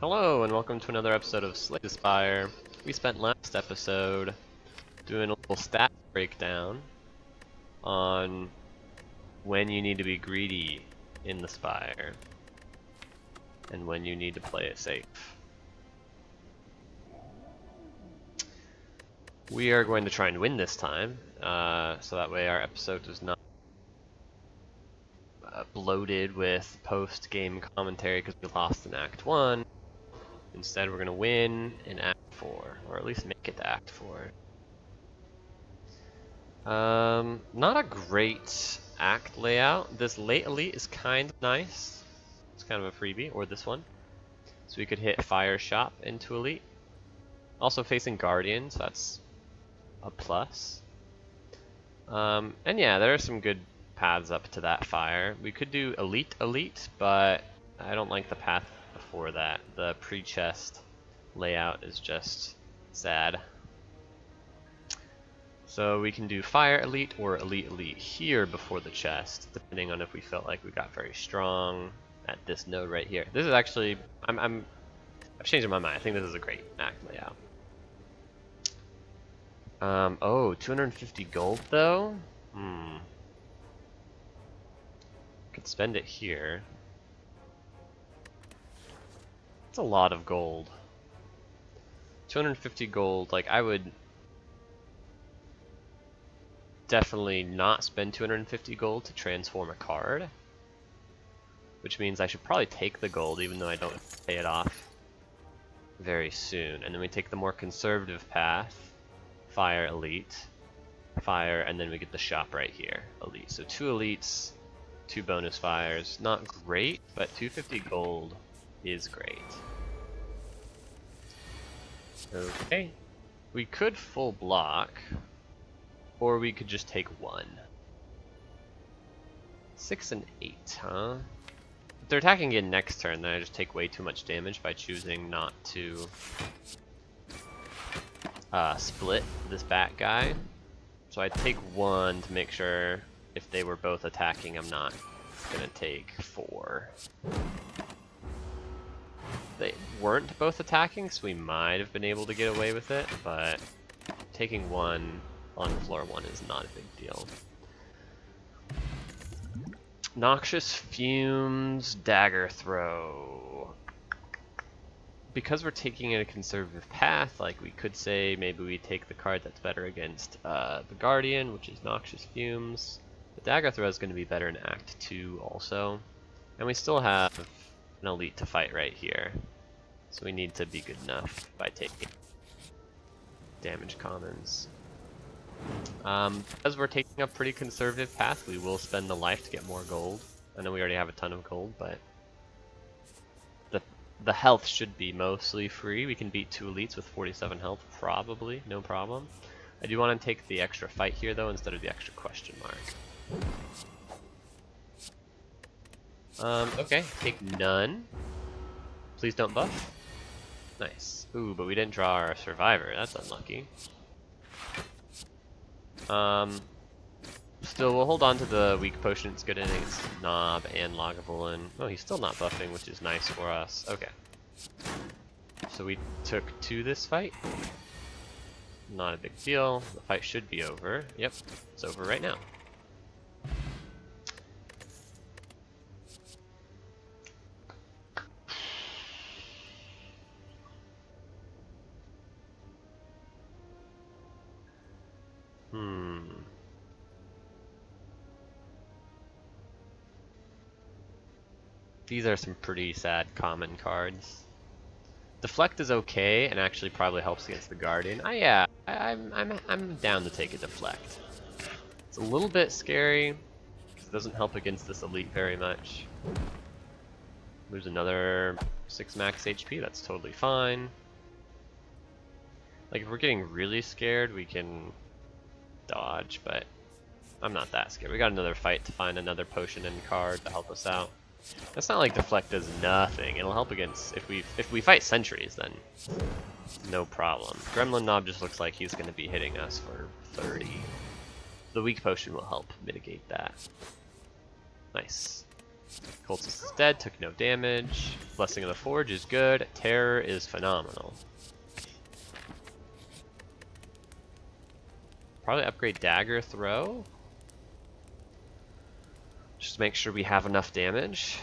Hello and welcome to another episode of Spire. We spent last episode doing a little stat breakdown on when you need to be greedy in the Spire and when you need to play it safe. We are going to try and win this time, so that way our episode is not bloated with post-game commentary because we lost in Act 1. Instead, we're going to win in Act 4, or at least make it to Act 4. Not a great act layout. This late elite is kind of nice. It's kind of a freebie, or this one. So we could hit Fire Shop into elite. Also facing Guardian, so that's a plus. And yeah, there are some good paths up to that fire. We could do elite, but I don't like the path before that. The pre-chest layout is just sad. So we can do fire elite or elite here before the chest, depending on if we felt like we got very strong at this node right here. This is actually, I've changed my mind. I think this is a great act layout. Oh, 250 gold though? Could spend it here. It's a lot of gold. 250 gold, like I would definitely not spend 250 gold to transform a card. Which means I should probably take the gold even though I don't pay it off very soon. And then we take the more conservative path. Fire elite, fire, and then we get the shop right here, elite. So 2 elites, 2 bonus fires. Not great, but 250 gold is great. Okay. We could full block, or we could just take 1. 6 and 8, huh? If they're attacking again next turn, then I just take way too much damage by choosing not to split this bat guy. So I take 1 to make sure if they were both attacking, I'm not gonna take 4. They weren't both attacking, so we might have been able to get away with it, but taking 1 on floor 1 is not a big deal. Noxious Fumes, Dagger Throw. Because we're taking a conservative path, like we could say maybe we take the card that's better against the Guardian, which is Noxious Fumes. The Dagger Throw is going to be better in Act 2 also. And we still have an elite to fight right here. So we need to be good enough by taking damage commons. Because we're taking a pretty conservative path, we will spend the life to get more gold. I know we already have a ton of gold, but the health should be mostly free. We can beat 2 elites with 47 health, probably, no problem. I do want to take the extra fight here though, instead of the extra question mark. Okay, take none. Please don't buff. Nice. Ooh, but we didn't draw our survivor. That's unlucky. Still, we'll hold on to the weak potion. It's good against Knob and Lagavulin. Oh, he's still not buffing, which is nice for us. Okay. So we took 2 this fight. Not a big deal. The fight should be over. Yep, it's over right now. These are some pretty sad common cards. Deflect is okay, and actually probably helps against the Guardian. Yeah, I'm down to take a deflect. It's a little bit scary because it doesn't help against this elite very much. There's another 6 max HP. That's totally fine. Like if we're getting really scared, we can dodge, but I'm not that scared. We got another fight to find another potion and card to help us out. That's not like deflect does nothing. It'll help against if we fight sentries, then no problem. Gremlin Knob just looks like he's going to be hitting us for 30. The weak potion will help mitigate that. Nice. Cultist is dead, took no damage. Blessing of the Forge is good. Terror is phenomenal. Probably upgrade Dagger Throw. Just to make sure we have enough damage.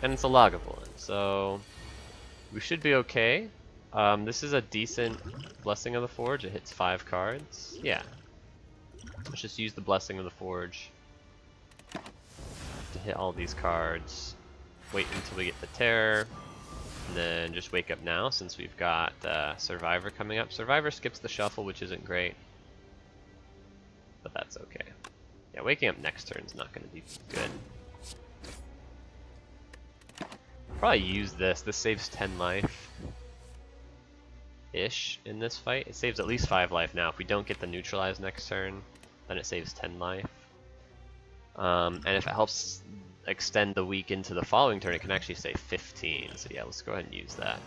And it's a Lagavulin, so we should be okay. This is a decent Blessing of the Forge. It hits 5 cards. Yeah. Let's just use the Blessing of the Forge to hit all these cards. Wait until we get the Terror. And then just wake up now since we've got Survivor coming up. Survivor skips the shuffle, which isn't great. But that's okay. Yeah, waking up next turn is not going to be good. Probably use this. This saves 10 life. Ish in this fight. It saves at least 5 life now. If we don't get the neutralize next turn, then it saves 10 life. And if it helps extend the week into the following turn, it can actually save 15. So yeah, let's go ahead and use that.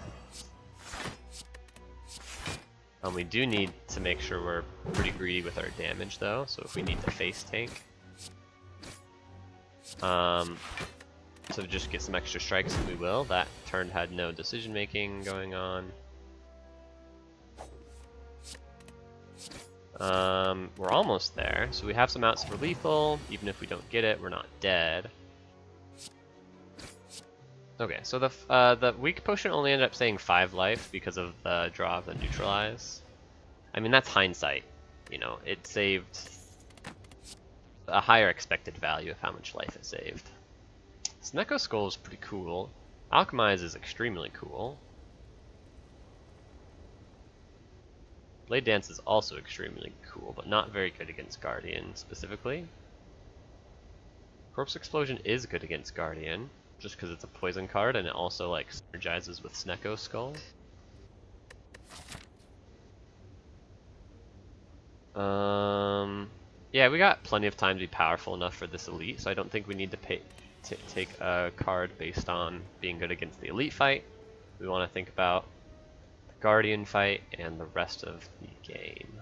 We do need to make sure we're pretty greedy with our damage though, so if we need to face tank. So just get some extra strikes we will. That turn had no decision making going on. We're almost there, so we have some outs for lethal. Even if we don't get it, we're not dead. Okay, so the weak potion only ended up saying 5 life because of the draw of the neutralize. I mean, that's hindsight. You know, it saved a higher expected value of how much life it saved. Snecko Skull is pretty cool. Alchemize is extremely cool. Blade Dance is also extremely cool, but not very good against Guardian specifically. Corpse Explosion is good against Guardian, just because it's a poison card and it also like synergizes with Snecko Skull. Yeah, we got plenty of time to be powerful enough for this elite, so I don't think we need to take a card based on being good against the elite fight. We want to think about the Guardian fight and the rest of the game.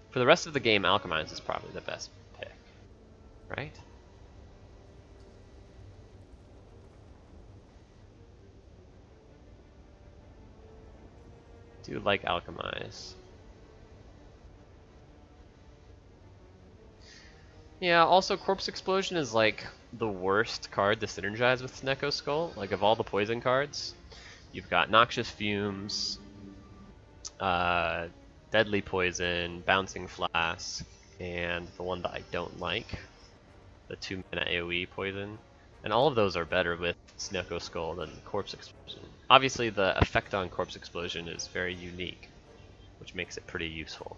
For the rest of the game, Alchemize is probably the best pick, right? Do like Alchemize. Yeah, also Corpse Explosion is like the worst card to synergize with Snecko Skull. Like of all the poison cards, you've got Noxious Fumes, Deadly Poison, Bouncing Flask, and the one that I don't like, the 2-mana AoE Poison. And all of those are better with Snecko Skull than Corpse Explosion. Obviously the effect on Corpse Explosion is very unique, which makes it pretty useful.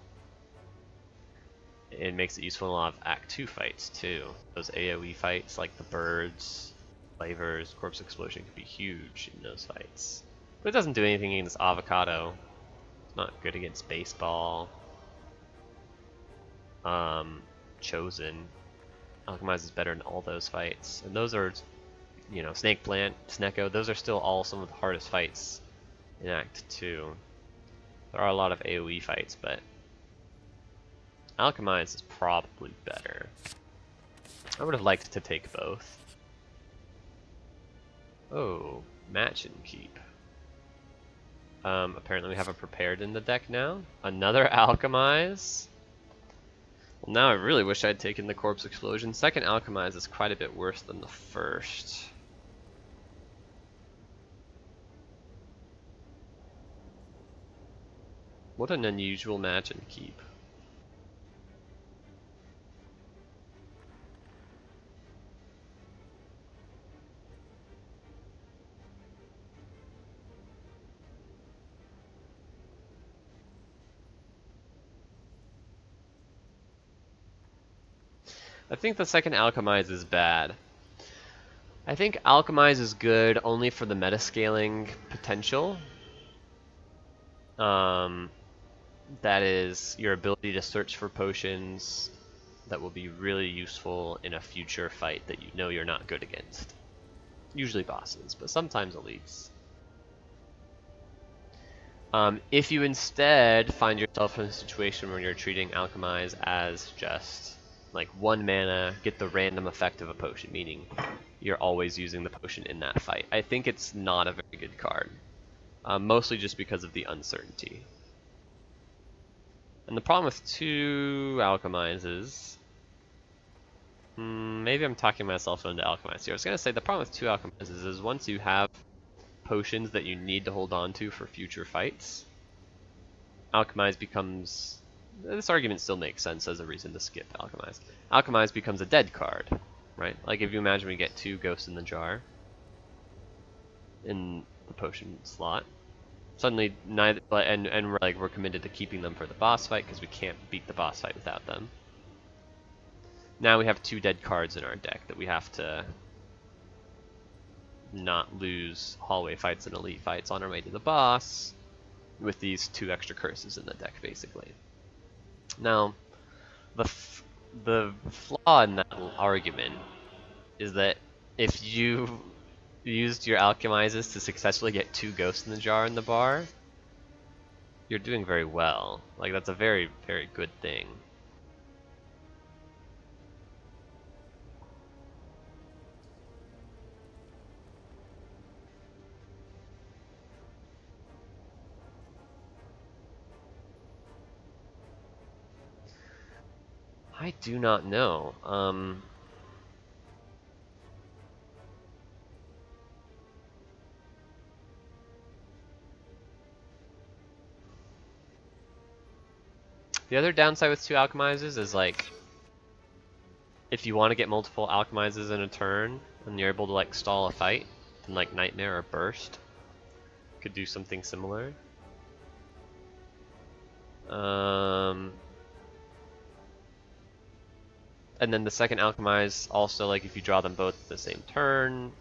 It makes it useful in a lot of Act 2 fights too. Those AoE fights like the birds, flavors, Corpse Explosion could be huge in those fights. But it doesn't do anything against Avocado. It's not good against Baseball. Chosen. Alchemize is better in all those fights. And those are, you know, Snake Plant, Snecko, those are still all some of the hardest fights in Act 2. There are a lot of AoE fights, but Alchemize is probably better. I would have liked to take both. Oh, Match and Keep. Apparently we have a Prepared in the deck now. Another Alchemize. Well, now I really wish I'd taken the Corpse Explosion. Second Alchemize is quite a bit worse than the first. What an unusual Match and Keep. I think the second Alchemize is bad. I think Alchemize is good only for the metascaling potential. That is your ability to search for potions that will be really useful in a future fight that you know you're not good against. Usually bosses, but sometimes elites. If you instead find yourself in a situation where you're treating Alchemize as just like 1 mana, get the random effect of a potion, meaning you're always using the potion in that fight, I think it's not a very good card. Mostly just because of the uncertainty. And the problem with 2 Alchemizes, maybe I'm talking myself into Alchemize here. I was going to say the problem with 2 Alchemizes is once you have potions that you need to hold on to for future fights, Alchemize becomes... This argument still makes sense as a reason to skip Alchemize. Alchemize becomes a dead card, right? Like if you imagine we get 2 Ghosts in the Jar in the potion slot, suddenly neither, and we're committed to keeping them for the boss fight because we can't beat the boss fight without them. Now we have 2 dead cards in our deck that we have to not lose hallway fights and elite fights on our way to the boss with these 2 extra curses in the deck, basically. Now, the flaw in that argument is that if you used your Alchemizes to successfully get 2 Ghosts in the Jar in the bar, you're doing very well. Like, that's a very, very good thing. I do not know. The other downside with 2 Alchemizes is, like, if you want to get multiple Alchemizes in a turn, and you're able to, like, stall a fight, then, like, Nightmare or Burst could do something similar. And then the second Alchemize, also, like, if you draw them both at the same turn,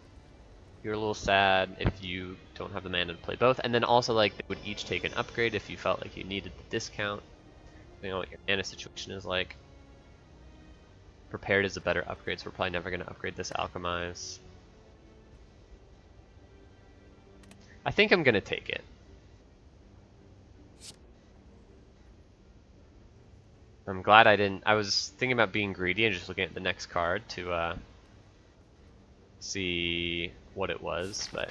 you're a little sad if you don't have the mana to play both. And then also, like, they would each take an upgrade if you felt like you needed the discount. You know what your mana situation is like. Prepared is a better upgrade, so we're probably never going to upgrade this Alchemize. I think I'm going to take it. I'm glad I didn't. I was thinking about being greedy and just looking at the next card to see what it was, but...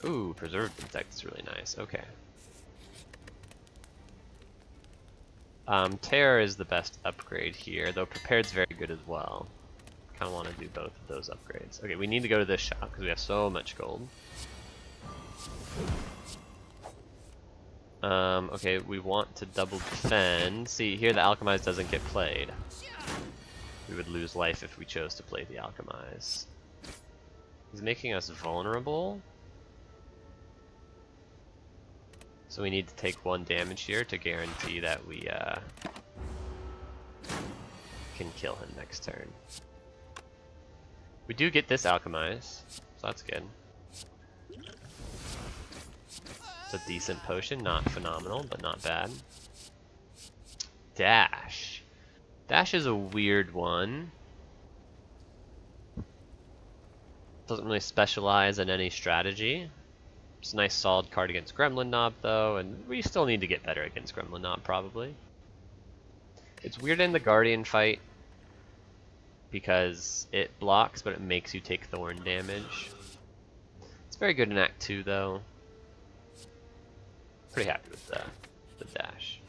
Ooh, Preserved Insect is really nice. Okay. Terror is the best upgrade here, though Prepared's very good as well. Kind of want to do both of those upgrades. Okay, we need to go to this shop because we have so much gold. Okay, we want to double defend. See, here the Alchemize doesn't get played. We would lose life if we chose to play the Alchemize. He's making us vulnerable. So we need to take 1 damage here to guarantee that we can kill him next turn. We do get this Alchemize, so that's good. It's a decent potion, not phenomenal, but not bad. Dash. Dash is a weird one. Doesn't really specialize in any strategy. It's a nice solid card against Gremlin Knob though, and we still need to get better against Gremlin Knob probably. It's weird in the Guardian fight because it blocks, but it makes you take Thorn damage. It's very good in Act 2 though. Pretty happy with the dash.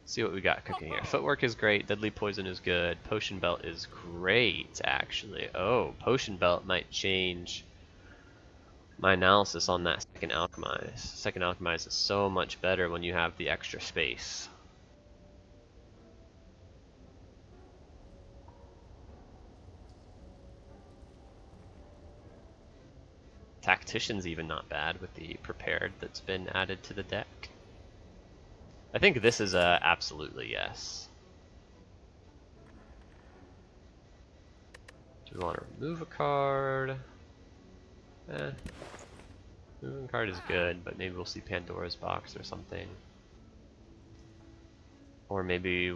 See what we got cooking here. Footwork is great, Deadly Poison is good, Potion Belt is great actually. Oh, Potion Belt might change my analysis on that second Alchemize. Second Alchemize is so much better when you have the extra space. Tactician's even not bad with the Prepared that's been added to the deck. I think this is a absolutely yes. Do we want to remove a card? Moving card is good, but maybe we'll see Pandora's Box or something. Or maybe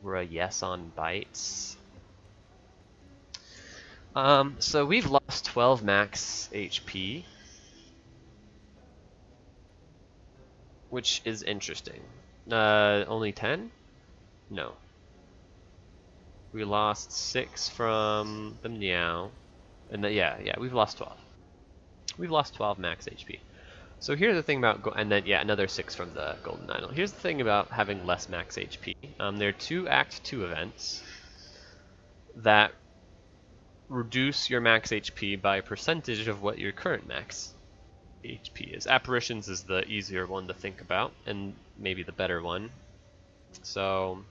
we're a yes on bites. So we've lost 12 max HP. which is interesting. Only 10? No. We lost 6 from the Meow. And yeah, we've lost 12. We've lost 12 max HP. So here's the thing about, and then yeah, another 6 from the Golden Idol. Here's the thing about having less max HP. There are 2 Act 2 events that reduce your max HP by a percentage of what your current max HP is. Apparitions is the easier one to think about, and maybe the better one. So,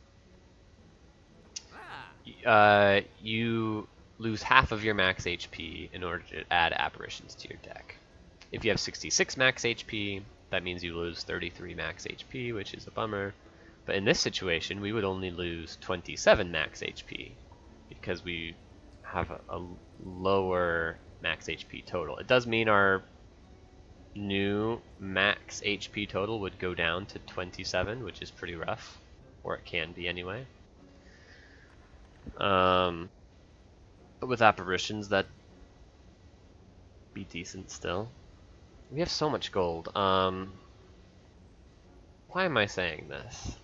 you lose half of your max HP in order to add apparitions to your deck. If you have 66 max HP, that means you lose 33 max HP, which is a bummer. But in this situation, we would only lose 27 max HP because we have a lower max HP total. It does mean our new max HP total would go down to 27, which is pretty rough, or it can be anyway. But with apparitions, that'd be decent still. We have so much gold. Why am I saying this?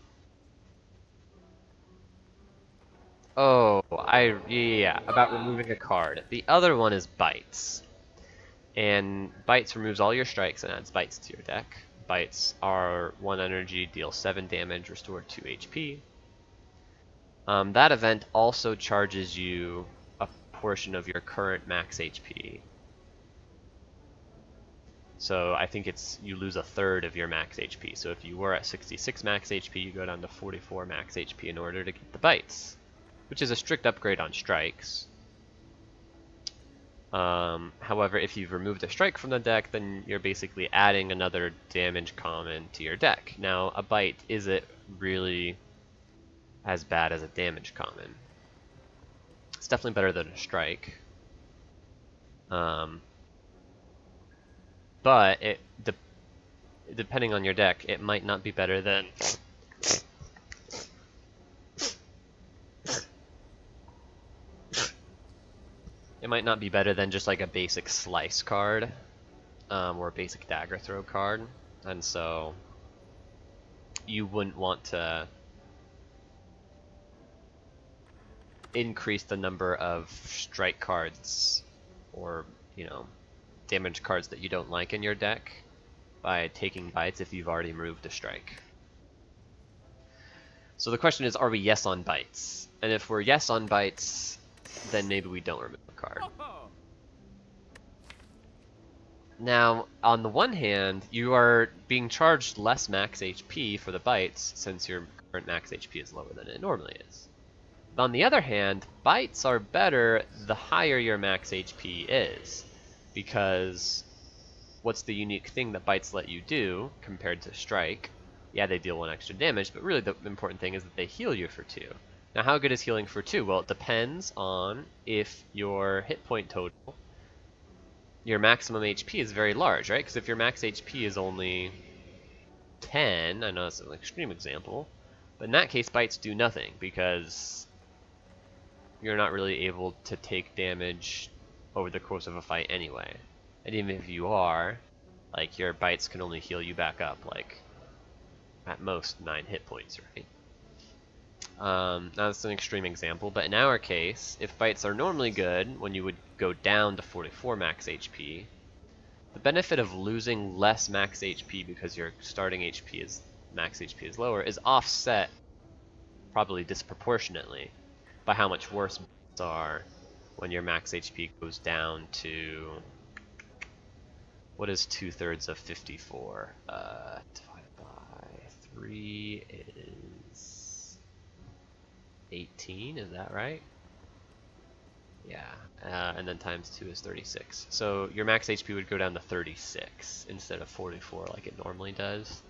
Oh, yeah, about removing a card. The other one is Bites. And Bites removes all your strikes and adds Bites to your deck. Bites are 1 energy, deal 7 damage, restore 2 HP. That event also charges you a portion of your current max HP. So I think you lose a third of your max HP. So if you were at 66 max HP, you go down to 44 max HP in order to get the Bites, which is a strict upgrade on strikes. However, if you've removed a strike from the deck, then you're basically adding another damage common to your deck. Now, a Bite, is it really as bad as a damage common? It's definitely better than a strike. But depending on your deck, it might not be better than just like a basic slice card, or a basic dagger throw card, and so you wouldn't want to increase the number of strike cards or, damage cards that you don't like in your deck by taking Bites if you've already removed a strike. So the question is, are we yes on Bites? And if we're yes on Bites, then maybe we don't remove a card. Now, on the one hand, you are being charged less max HP for the Bites since your current max HP is lower than it normally is. But on the other hand, Bites are better the higher your max HP is, because what's the unique thing that Bites let you do compared to Strike? Yeah, they deal 1 extra damage, but really the important thing is that they heal you for 2. Now, how good is healing for 2? Well, it depends on if your hit point total, your maximum HP is very large, right? Because if your max HP is only 10, I know that's an extreme example, but in that case, Bites do nothing, because you're not really able to take damage over the course of a fight anyway. And even if you are, like, your Bites can only heal you back up, like, at most 9 hit points, right? Now that's an extreme example, but in our case, if Bites are normally good, when you would go down to 44 max HP, the benefit of losing less max HP because your starting max HP is lower is offset, probably disproportionately, by how much worse Bites are when your max HP goes down to, what is 2/3 of 54? Divided by 3 is 18, is that right? Yeah, and then times 2 is 36. So your max HP would go down to 36 instead of 44 like it normally does.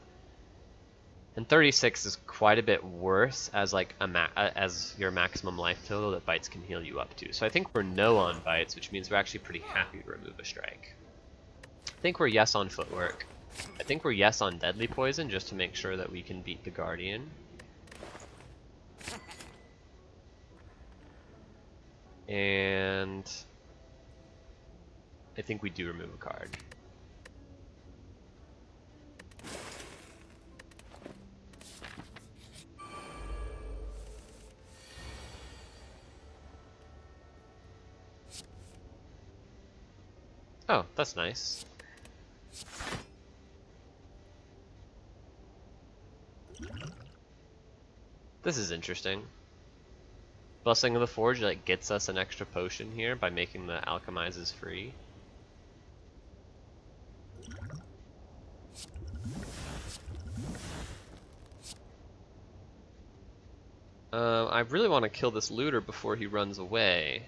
And 36 is quite a bit worse as like as your maximum life total that Bites can heal you up to. So I think we're no on Bites, which means we're actually pretty happy to remove a strike. I think we're yes on Footwork. I think we're yes on Deadly Poison, just to make sure that we can beat the Guardian. And I think we do remove a card. Oh, that's nice. This is interesting. Blessing of the Forge like gets us an extra potion here by making the alchemizes free. I really want to kill this looter before he runs away.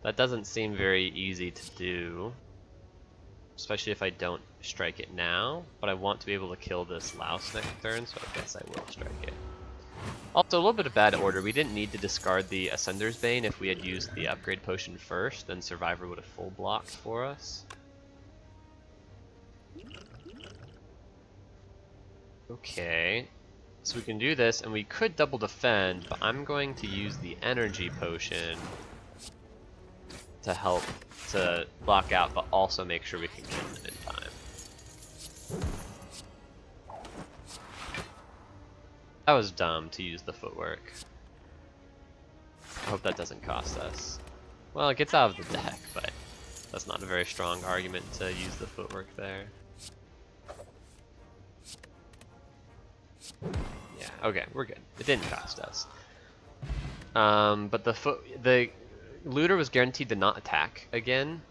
That doesn't seem very easy to do, especially if I don't strike it now, but I want to be able to kill this louse next turn, so I guess I will strike it. Also, a little bit of bad order. We didn't need to discard the Ascender's Bane. If we had used the upgrade potion first, then Survivor would have full blocked for us. Okay, so we can do this, and we could double defend, but I'm going to use the energy potion to help to block out, but also make sure we can kill him in time. That was dumb to use the footwork. I hope that doesn't cost us. Well, it gets out of the deck, but that's not a very strong argument to use the footwork there. Yeah, okay, we're good. It didn't cost us. But the looter was guaranteed to not attack again,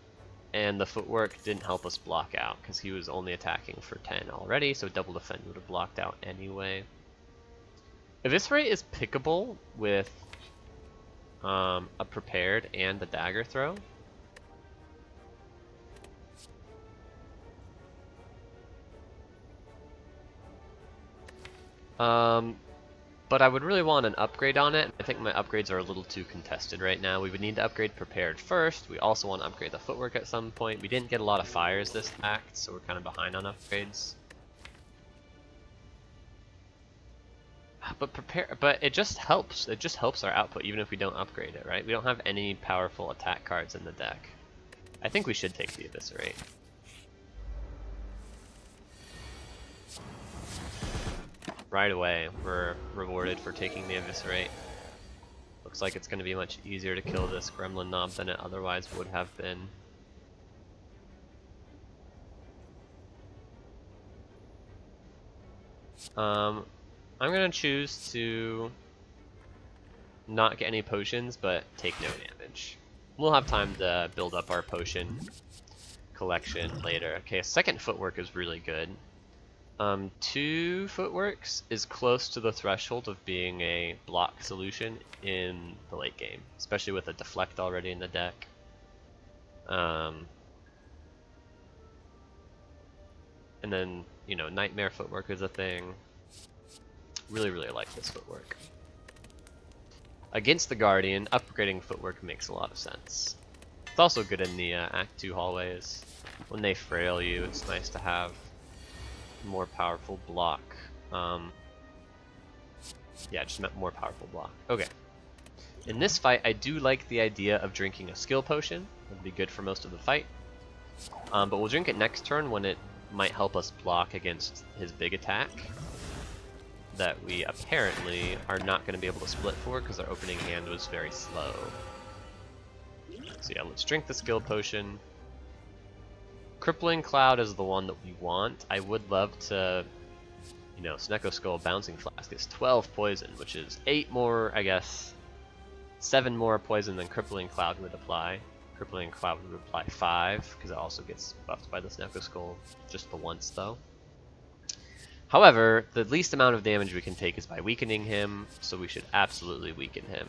and the footwork didn't help us block out because he was only attacking for 10 already, so double defend would have blocked out anyway. Eviscerate is pickable with a prepared and the dagger throw. But I would really want an upgrade on it. I think my upgrades are a little too contested right now. We would need to upgrade prepared first. We also want to upgrade the footwork at some point. We didn't get a lot of fires this act, so we're kind of behind on upgrades. But it just helps. It just helps our output even if we don't upgrade it, right? We don't have any powerful attack cards in the deck. I think we should take the Eviscerate. Right away, we're rewarded for taking the Eviscerate. Looks like it's going to be much easier to kill this Gremlin Knob than it otherwise would have been. I'm going to choose to not get any potions, but take no damage. We'll have time to build up our potion collection later. Okay, second footwork is really good. 2 footworks is close to the threshold of being a block solution in the late game, especially with a deflect already in the deck. And then, you know, Nightmare footwork is a thing. Really, really like this footwork. Against the Guardian, upgrading footwork makes a lot of sense. It's also good in the Act 2 hallways. When they frail you, it's nice to have more powerful block. Yeah, just meant more powerful block. Okay. In this fight, I do like the idea of drinking a skill potion. It'd be good for most of the fight. But we'll drink it next turn when it might help us block against his big attack that we apparently are not going to be able to split for because our opening hand was very slow. So yeah, let's drink the skill potion. Crippling Cloud is the one that we want. I would love to, you know, Snecko Skull Bouncing Flask is 12 poison, which is 8 more, I guess, 7 more poison than Crippling Cloud would apply. Crippling Cloud would apply 5, because it also gets buffed by the Snecko Skull just the once, though. However, the least amount of damage we can take is by weakening him, so we should absolutely weaken him.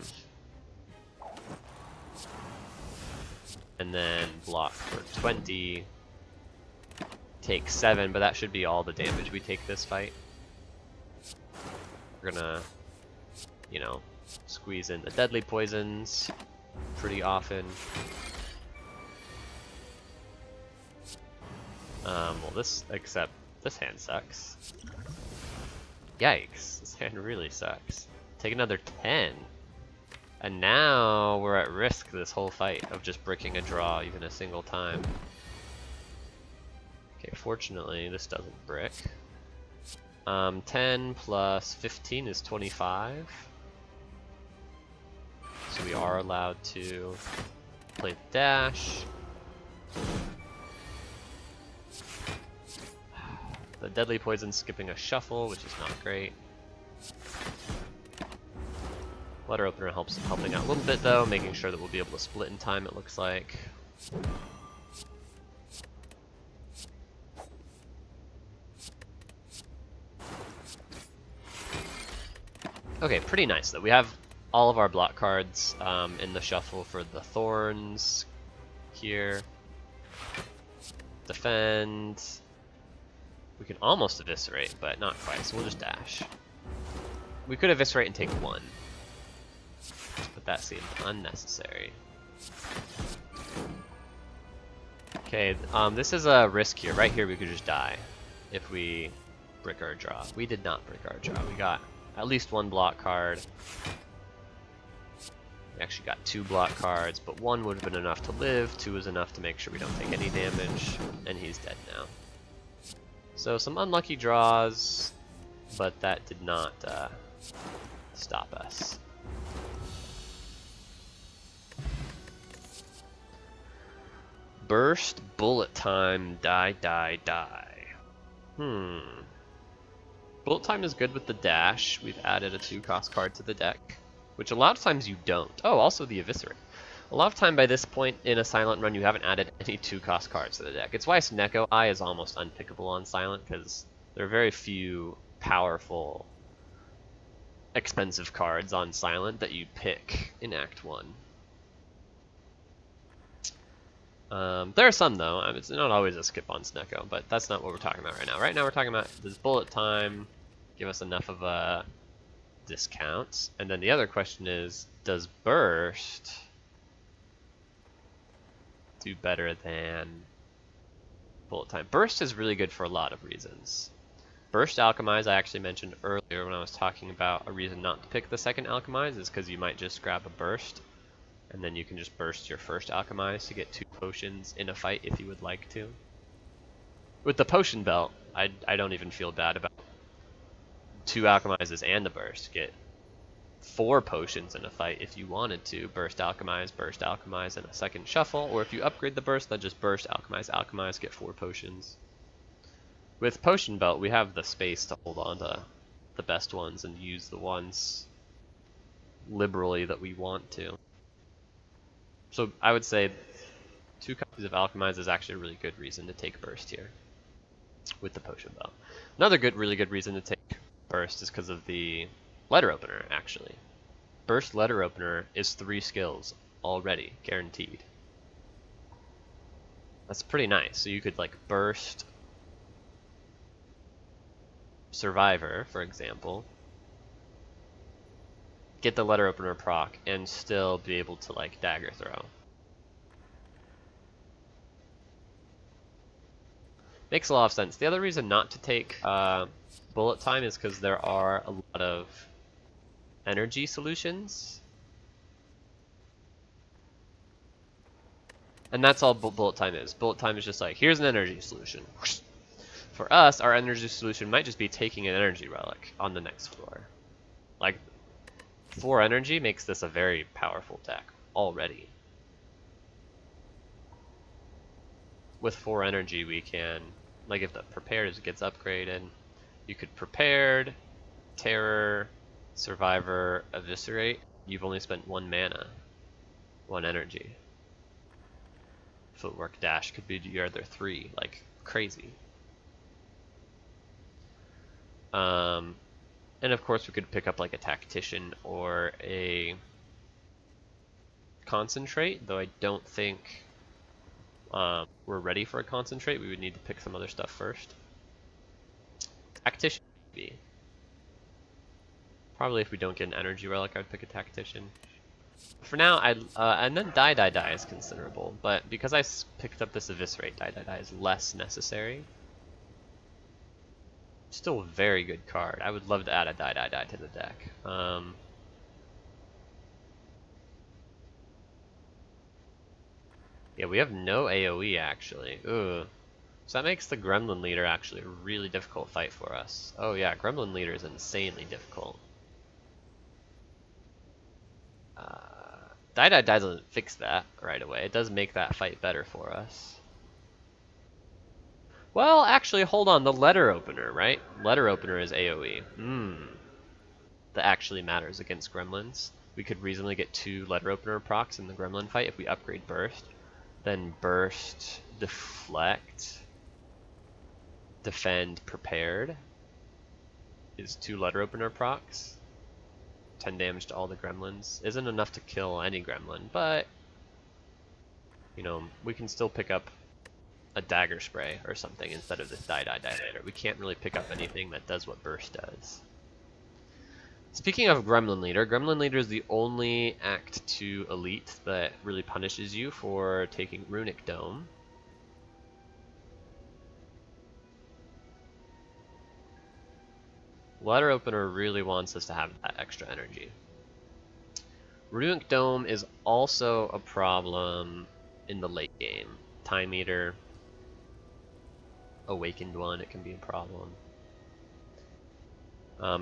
And then block for 20. Take 7, but that should be all the damage we take this fight. We're gonna, you know, squeeze in the deadly poisons pretty often. Well, except this hand sucks. Yikes, this hand really sucks. Take another 10. And now we're at risk this whole fight of just breaking a draw even a single time. Okay, fortunately this doesn't brick. 10 plus 15 is 25. So we are allowed to play the dash. The deadly poison skipping a shuffle, which is not great. Letter opener helping out a little bit though, making sure that we'll be able to split in time, it looks like. Okay, pretty nice though. We have all of our block cards in the shuffle for the thorns here. Defend. We can almost eviscerate, but not quite, so we'll just dash. We could eviscerate and take one, but that seemed unnecessary. Okay, this is a risk here. Right here we could just die if we brick our draw. We did not brick our draw. We got at least one block card. We actually got 2 block cards, but 1 would have been enough to live, 2 is enough to make sure we don't take any damage, and he's dead now. So some unlucky draws, but that did not stop us. Burst, bullet time, die, die, die. Bullet time is good with the dash. We've added a 2-cost card to the deck, which a lot of times you don't. Oh, also the eviscerate. A lot of time by this point in a silent run, you haven't added any 2-cost cards to the deck. It's why Snecko Eye is almost unpickable on silent, because there are very few powerful, expensive cards on silent that you pick in Act 1. There are some though. I mean, it's not always a skip on Snecko, but that's not what we're talking about right now. Right now we're talking about does bullet time give us enough of a discount? And then the other question is, does burst do better than bullet time? Burst is really good for a lot of reasons. Burst Alchemize, I actually mentioned earlier when I was talking about a reason not to pick the second Alchemize, is because you might just grab a burst, and then you can just burst your first Alchemize to get 2 potions in a fight if you would like to. With the potion belt, I don't even feel bad about 2 Alchemizes and the burst. Get 4 potions in a fight if you wanted to. Burst Alchemize, and a second shuffle, or if you upgrade the burst, then just burst, Alchemize, get 4 potions. With Potion Belt, we have the space to hold on to the best ones and use the ones liberally that we want to. So I would say 2 copies of Alchemize is actually a really good reason to take burst here with the Potion Belt. Another really good reason to take burst is because of the letter opener, actually. Burst letter opener is 3 skills already, guaranteed. That's pretty nice. So you could like burst Survivor, for example, get the letter opener proc, and still be able to like dagger throw. Makes a lot of sense. The other reason not to take bullet time is because there are a lot of energy solutions. And that's all bullet time is. Bullet time is just like, here's an energy solution. For us, our energy solution might just be taking an energy relic on the next floor. Like, 4 energy makes this a very powerful deck already. With 4 energy, we can, like if the prepared gets upgraded, you could prepared, terror, survivor, eviscerate. You've only spent 1 mana, 1 energy. Footwork dash could be your other 3, like crazy. And of course we could pick up like a tactician or a concentrate, though I don't think we're ready for a concentrate. We would need to pick some other stuff first. Tactician maybe. Probably if we don't get an energy relic, I'd pick a tactician. For now, and then die is considerable, but because I picked up this eviscerate, die is less necessary. Still a very good card. I would love to add a die to the deck. Yeah, we have no AoE actually. Ugh. So that makes the Gremlin Leader actually a really difficult fight for us. Oh yeah, Gremlin Leader is insanely difficult. Die doesn't fix that right away. It does make that fight better for us. Well, actually, hold on. The letter opener, right? Letter opener is AoE. That actually matters against gremlins. We could reasonably get 2 letter opener procs in the gremlin fight if we upgrade burst. Then burst, deflect, defend, prepared is 2 letter opener procs. 10 damage to all the gremlins. Isn't enough to kill any gremlin, but you know, we can still pick up a dagger spray or something instead of this die later. We can't really pick up anything that does what burst does. Speaking of Gremlin Leader is the only Act 2 elite that really punishes you for taking Runic Dome. Letter Opener really wants us to have that extra energy. Runic Dome is also a problem in the late game. Time Eater, Awakened one, it can be a problem.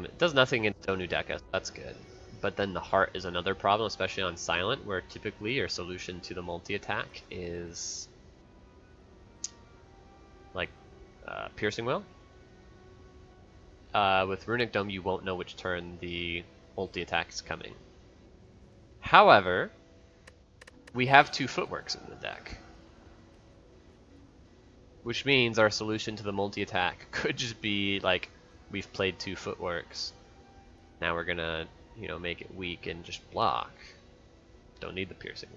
It does nothing in Donudeka, so that's good. But then the heart is another problem, especially on Silent, where typically your solution to the multi-attack is like Piercing Will. With Runic Dome, you won't know which turn the multi-attack is coming. However, we have 2 footworks in the deck, which means our solution to the multi-attack could just be like, we've played 2 footworks. Now we're gonna, you know, make it weak and just block. Don't need the Piercing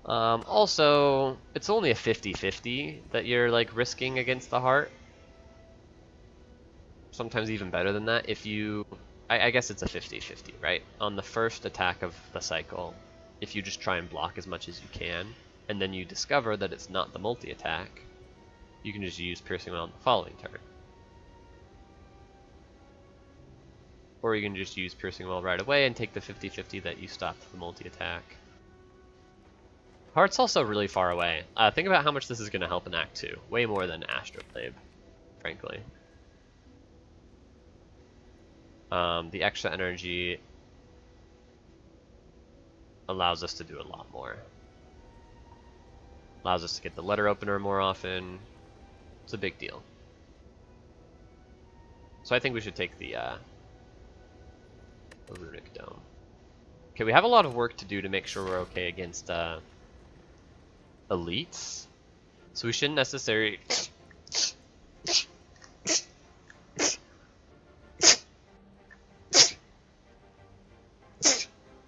Well. Also, it's only a 50-50 that you're like risking against the heart. Sometimes even better than that. If you, I guess it's a 50-50, right? On the first attack of the cycle, if you just try and block as much as you can, and then you discover that it's not the multi-attack, you can just use Piercing Well on the following turn. Or you can just use Piercing Well right away and take the 50-50 that you stopped the multi-attack. Heart's also really far away. Think about how much this is going to help in Act 2. Way more than Astroplabe, frankly. The extra energy allows us to do a lot more. Allows us to get the letter opener more often. It's a big deal. So I think we should take the Runic Dome. Okay, we have a lot of work to do to make sure we're okay against elites. So we shouldn't necessarily...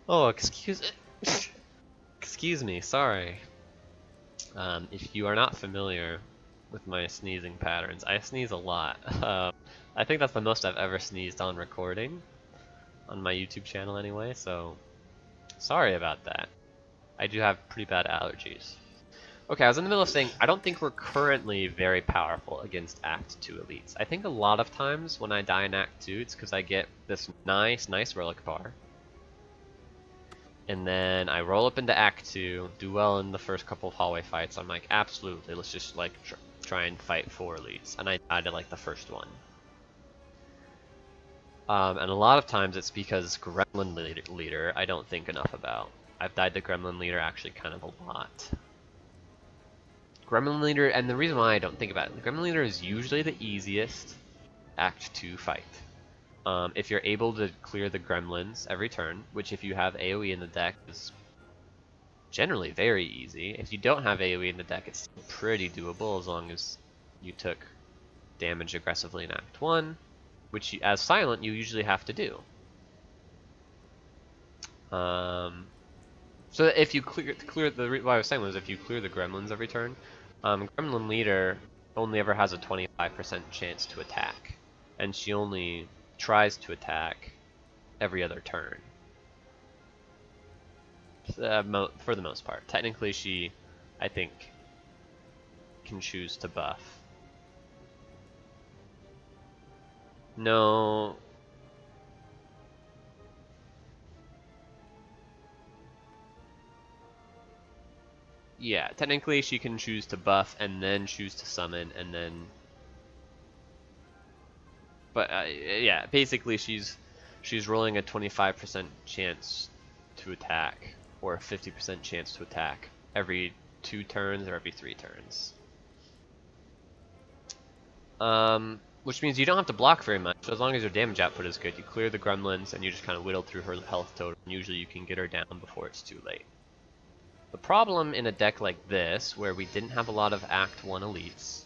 Oh, excuse me, sorry. If you are not familiar with my sneezing patterns, I sneeze a lot. I think that's the most I've ever sneezed on recording, on my YouTube channel anyway, so sorry about that. I do have pretty bad allergies. Okay, I was in the middle of saying I don't think we're currently very powerful against Act 2 elites. I think a lot of times when I die in Act 2, it's because I get this nice relic bar. And then I roll up into Act 2, do well in the first couple of hallway fights. I'm like, absolutely, let's just like try and fight 4 elites. And I died at like the first one. And a lot of times it's because Gremlin Leader I don't think enough about. I've died to Gremlin Leader actually kind of a lot. Gremlin Leader, and the reason why I don't think about it, Gremlin Leader is usually the easiest Act 2 fight. If you're able to clear the gremlins every turn, which if you have AoE in the deck is generally very easy. If you don't have AoE in the deck, it's pretty doable as long as you took damage aggressively in Act 1, which you, as Silent you usually have to do. So if you clear what I was saying was if you clear the gremlins every turn, Gremlin Leader only ever has a 25% chance to attack, and she only tries to attack every other turn. For the most part. Technically she, I think, can choose to buff. No. Yeah, technically she can choose to buff and then choose to summon and then... But yeah, basically she's rolling a 25% chance to attack, or a 50% chance to attack every 2 turns or every 3 turns. Which means you don't have to block very much. So as long as your damage output is good, you clear the gremlins and you just kind of whittle through her health total. And usually you can get her down before it's too late. The problem in a deck like this, where we didn't have a lot of Act 1 elites,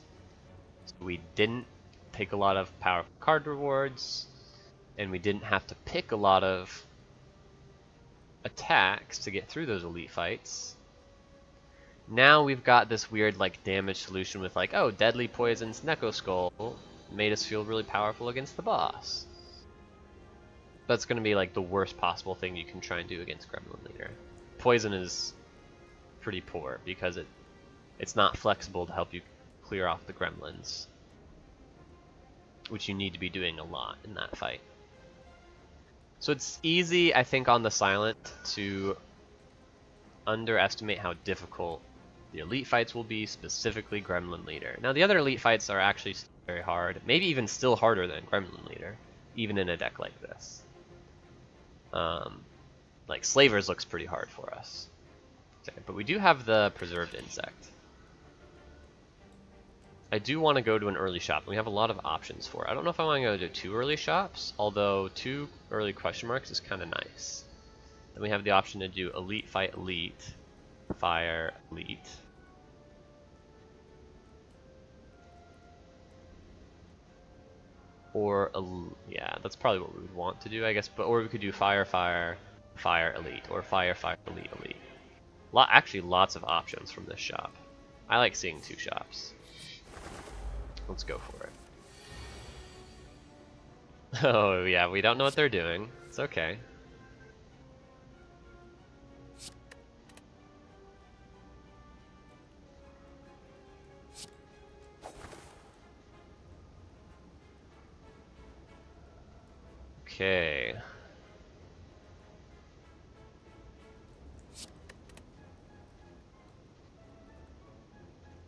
so we didn't take a lot of powerful card rewards, and we didn't have to pick a lot of attacks to get through those elite fights. Now we've got this weird like damage solution with like, oh, Deadly Poison's Neko Skull made us feel really powerful against the boss. That's going to be like the worst possible thing you can try and do against Gremlin Leader. Poison is pretty poor because it's not flexible to help you clear off the gremlins, which you need to be doing a lot in that fight. So it's easy, I think, on the Silent to underestimate how difficult the elite fights will be, specifically Gremlin Leader. Now the other elite fights are actually very hard, maybe even still harder than Gremlin Leader, even in a deck like this. Like Slavers looks pretty hard for us. Okay, but we do have the Preserved Insect. I do want to go to an early shop. We have a lot of options for it. I don't know if I want to go to 2 early shops, although 2 early question marks is kind of nice. Then we have the option to do Elite Fight Elite, Fire Elite. Or, yeah, that's probably what we would want to do, I guess. But or we could do Fire Fire, Fire Elite, or Fire Fire Elite Elite. Actually, lots of options from this shop. I like seeing 2 shops. Let's go for it. Oh yeah, we don't know what they're doing. It's okay. Okay.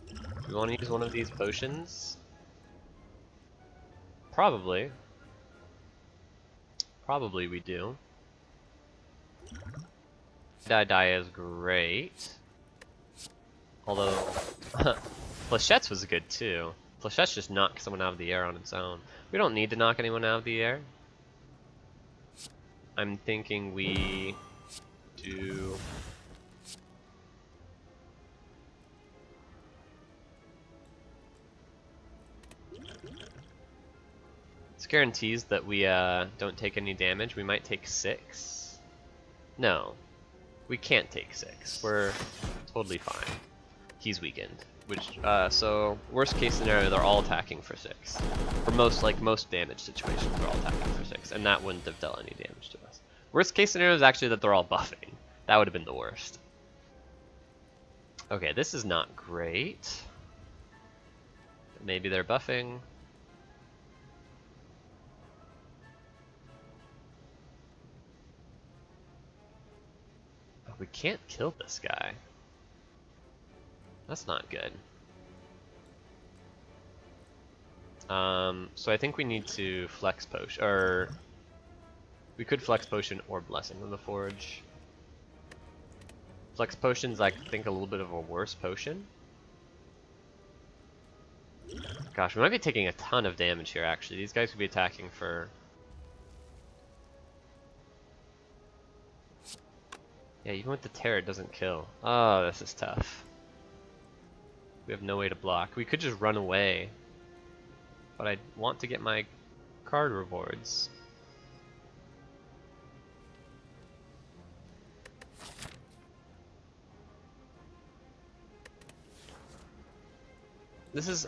Do we want to use one of these potions? Probably. Probably we do. Die is great. Although, Flechette's was good too. Flechette's just knocked someone out of the air on its own. We don't need to knock anyone out of the air. I'm thinking we do... This guarantees that we don't take any damage. We might take 6. No, we can't take 6. We're totally fine. He's weakened. Which so worst case scenario, they're all attacking for 6. For most damage situations, they're all attacking for 6, and that wouldn't have dealt any damage to us. Worst case scenario is actually that they're all buffing. That would have been the worst. Okay, this is not great. Maybe they're buffing. Oh, we can't kill this guy. That's not good. So I think we need to flex potion, or we could flex potion or Blessing of the Forge. Flex potion's, I think, a little bit of a worse potion. Gosh, we might be taking a ton of damage here, actually. These guys could be attacking for... Yeah, even with the tear, it doesn't kill. Oh, this is tough. We have no way to block. We could just run away. But I want to get my card rewards. This is,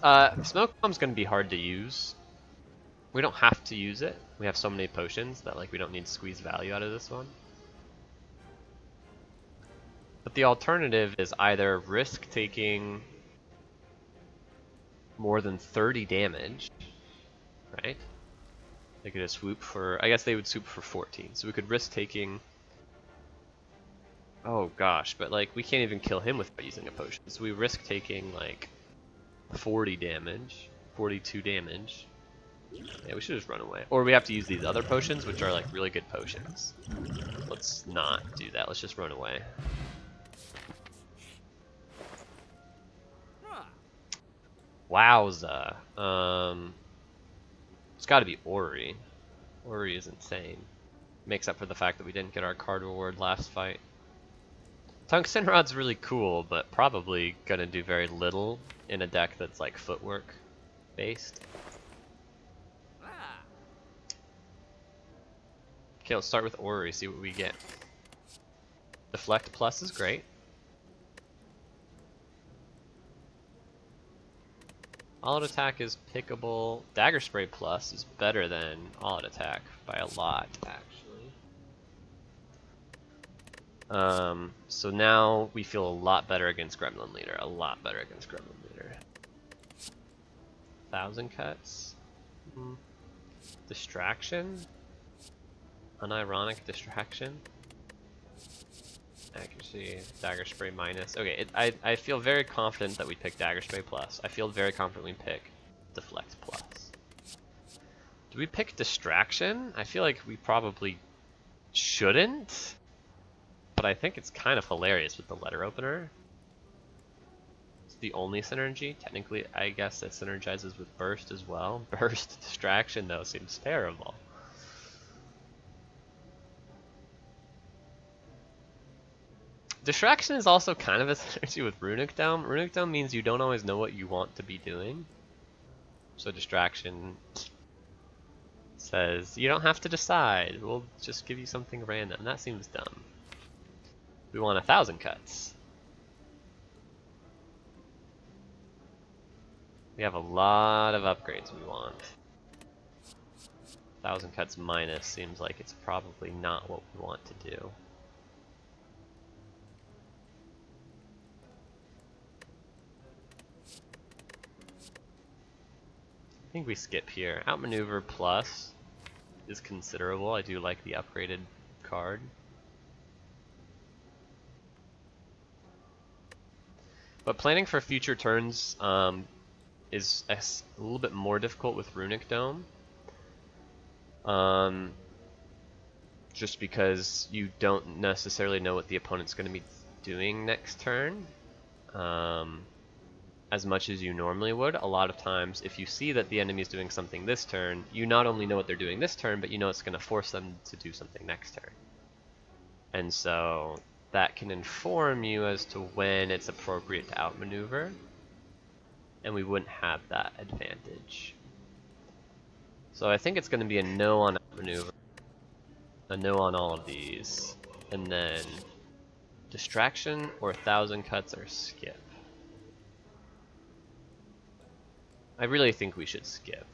Smoke Bomb's gonna be hard to use. We don't have to use it. We have so many potions that, like, we don't need to squeeze value out of this one. But the alternative is either risk taking more than 30 damage, right? They could just swoop for, I guess they would swoop for 14. So we could risk taking, oh gosh, but like we can't even kill him without using a potion. So we risk taking like 40 damage, 42 damage. Yeah, we should just run away. Or we have to use these other potions, which are like really good potions. Let's not do that. Let's just run away. Wowza. It's got to be Ori. Ori is insane. Makes up for the fact that we didn't get our card reward last fight. Tungsten Rod's really cool, but probably gonna do very little in a deck that's like footwork based. Okay, let's start with Ori, see what we get. Deflect Plus is great. All-out attack is pickable. Dagger Spray Plus is better than all-out attack by a lot, actually. So now we feel a lot better against Gremlin Leader. A lot better against Gremlin Leader. 1,000 cuts. Distraction. Unironic distraction. Accuracy, Dagger Spray minus. Okay, I feel very confident that we pick Dagger Spray plus. I feel very confident we pick Deflect plus. Do we pick Distraction? I feel like we probably shouldn't, but I think it's kind of hilarious with the letter opener. It's the only synergy. Technically, I guess it synergizes with Burst as well. Burst Distraction, though, seems terrible. Distraction is also kind of a synergy with Runic Dome. Runic Dome means you don't always know what you want to be doing. So Distraction says, you don't have to decide, we'll just give you something random. That seems dumb. We want 1,000 cuts. We have a lot of upgrades we want. 1,000 cuts minus seems like it's probably not what we want to do. I think we skip here. Outmaneuver plus is considerable. I do like the upgraded card. But planning for future turns is a little bit more difficult with Runic Dome. Just because you don't necessarily know what the opponent's going to be doing next turn. As much as you normally would. A lot of times, if you see that the enemy is doing something this turn, you not only know what they're doing this turn, but you know it's going to force them to do something next turn. And so that can inform you as to when it's appropriate to outmaneuver, and we wouldn't have that advantage. So I think it's going to be a no on outmaneuver, a no on all of these, and then Distraction or 1,000 cuts or skip. I really think we should skip.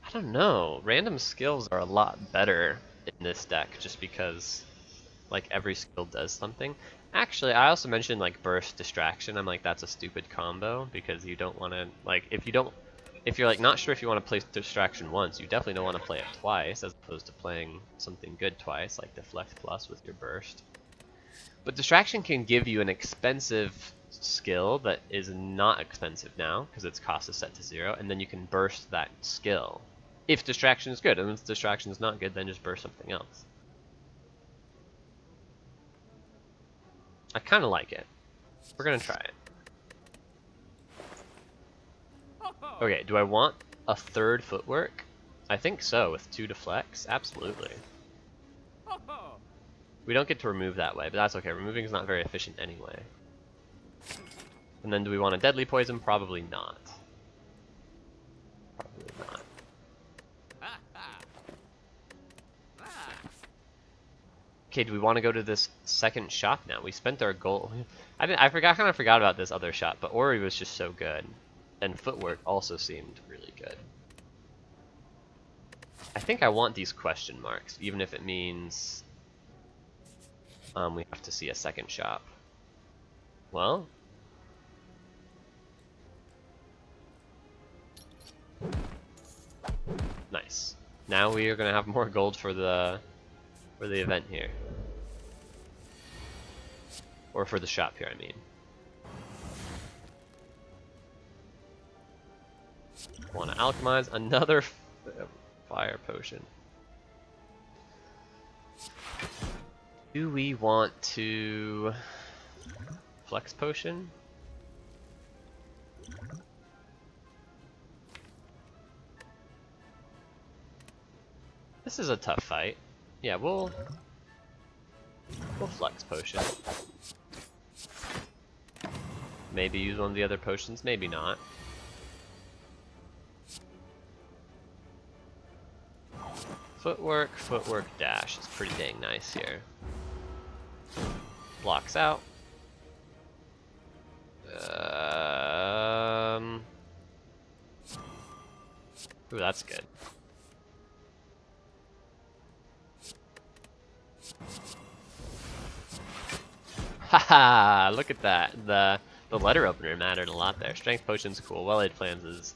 I don't know. Random skills are a lot better in this deck just because like every skill does something. Actually, I also mentioned like Burst Distraction. I'm like, that's a stupid combo because you don't want to like if you're like not sure if you want to play Distraction once, you definitely don't want to play it twice as opposed to playing something good twice like Deflect Plus with your Burst. But Distraction can give you an expensive skill that is not expensive now because its cost is set to 0, and then you can burst that skill if Distraction is good, and if Distraction is not good, then just burst something else. I kind of like it. We're gonna try it. Okay, do I want a third footwork? I think so, with 2 deflects, absolutely. We don't get to remove that way, but that's okay. Removing is not very efficient anyway. And then do we want a deadly poison? Probably not. Probably not. Okay, do we want to go to this second shop now? We spent our gold. I kind of forgot about this other shop, but Ori was just so good. And footwork also seemed really good. I think I want these question marks, even if it means we have to see a second shop. Well, nice. Now we are gonna have more gold for the event here, or for the shop here. I mean, want to alchemize another fire potion. Do we want to flex potion? This is a tough fight. Yeah, we'll flex potion. Maybe use one of the other potions, maybe not. Footwork, dash is pretty dang nice here. Blocks out. Ooh, that's good. Haha, look at that. The letter opener mattered a lot there. Strength potion's cool. Well-laid plans is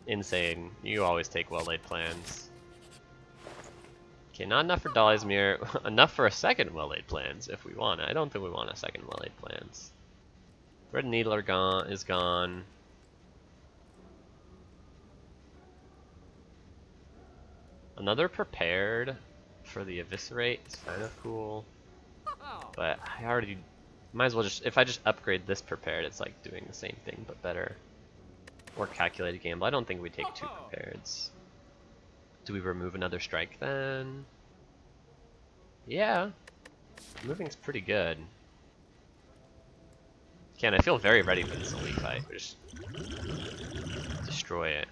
insane. You always take well-laid plans. Okay, not enough for Dolly's Mirror. Enough for a second well-laid plans if we want it. I don't think we want a second well-laid plans. Thread and Needle is gone. Another prepared for the Eviscerate is kind of cool. But I already might as well just, if I just upgrade this prepared, it's like doing the same thing but better. Or calculated gamble. I don't think we take 2 prepareds. Do we remove another strike then? Yeah. Moving's pretty good. Ken, I feel very ready for this elite fight. We just destroy it.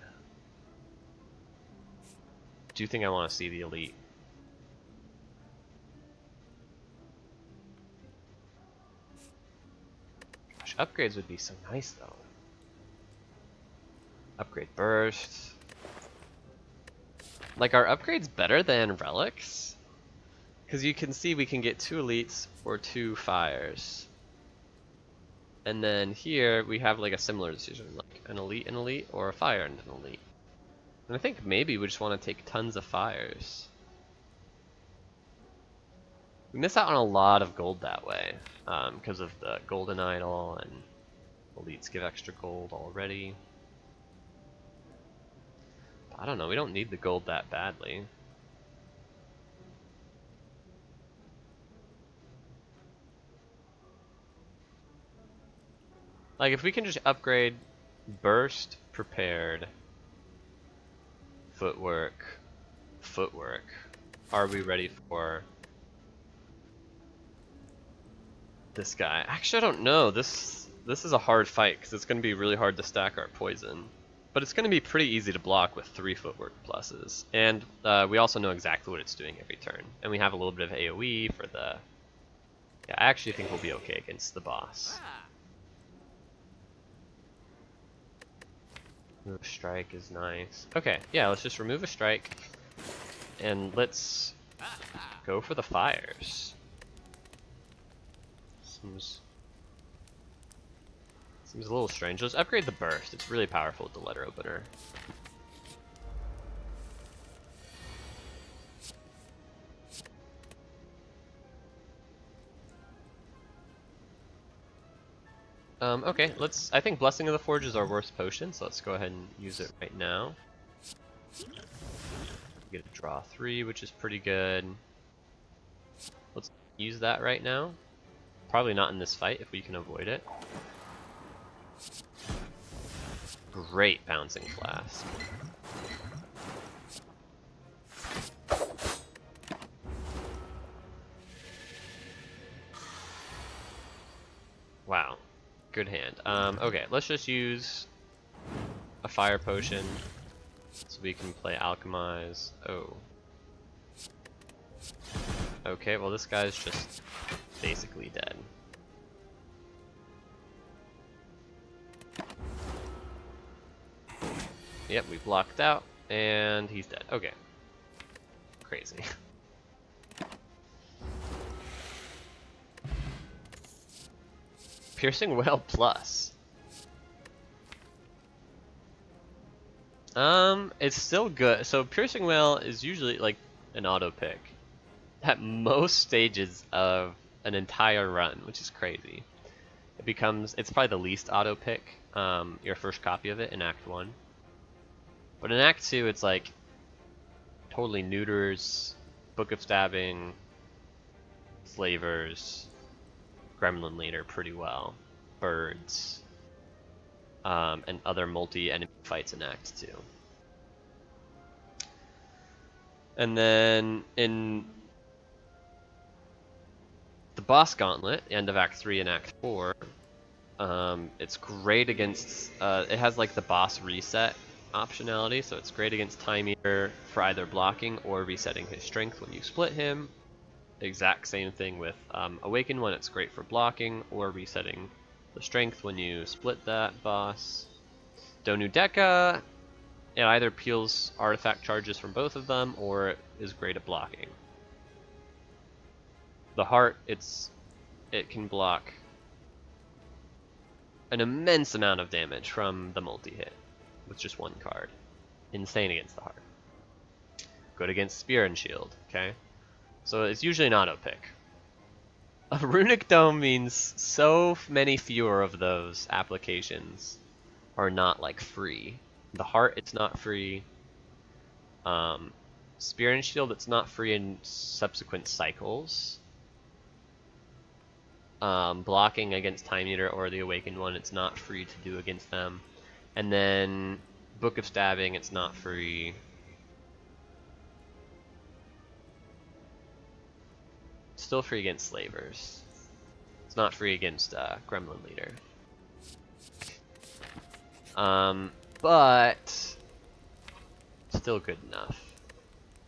Do you think I want to see the elite? Gosh, upgrades would be so nice though. Upgrade burst. Like, are upgrades better than relics? Because you can see we can get 2 elites or 2 fires. And then here we have like a similar decision, like an elite, or a fire and an elite. And I think maybe we just want to take tons of fires. We miss out on a lot of gold that way, because of the golden idol, and elites give extra gold already. I don't know, we don't need the gold that badly. Like, if we can just upgrade burst, prepared, footwork, are we ready for this guy? Actually, I don't know. This is a hard fight because it's going to be really hard to stack our poison. But it's going to be pretty easy to block with 3 footwork pluses. And we also know exactly what it's doing every turn. And we have a little bit of AoE for the... Yeah, I actually think we'll be okay against the boss. Remove a strike is nice. Okay, yeah, let's just remove a strike. And let's go for the fires. Seems a little strange. Let's upgrade the burst. It's really powerful with the letter opener. Okay, I think Blessing of the Forge is our worst potion, so let's go ahead and use it right now. Get a draw 3, which is pretty good. Let's use that right now. Probably not in this fight if we can avoid it. Great bouncing flask. Wow. Good hand. Okay, let's just use a fire potion so we can play Alchemize. Oh. Okay, well this guy's just basically dead. Yep, we blocked out, and he's dead. Okay. Crazy. Piercing Wail plus. It's still good. So Piercing Wail is usually like an auto pick at most stages of an entire run, which is crazy. It's probably the least auto pick, your first copy of it in Act 1. But in Act 2, it's like totally neuters, Book of Stabbing, Slavers, Gremlin Leader pretty well, birds, and other multi-enemy fights in Act 2. And then in the boss gauntlet, end of Act 3 and Act 4, it's great against, it has like the boss reset optionality, so it's great against Time Eater for either blocking or resetting his strength when you split him. Exact same thing with Awakened One, it's great for blocking or resetting the strength when you split that boss. Donu Deka, it either peels artifact charges from both of them or it is great at blocking. The heart, it can block an immense amount of damage from the multi-hit with just one card. Insane against the heart. Good against Spear and Shield, okay? So it's usually an auto pick. A Runic Dome means so many fewer of those applications are not like free. The heart, it's not free. Spear and Shield, it's not free in subsequent cycles. Blocking against Time Eater or the Awakened One, it's not free to do against them. And then Book of Stabbing, it's not free. It's still free against Slavers. It's not free against Gremlin Leader. But still good enough.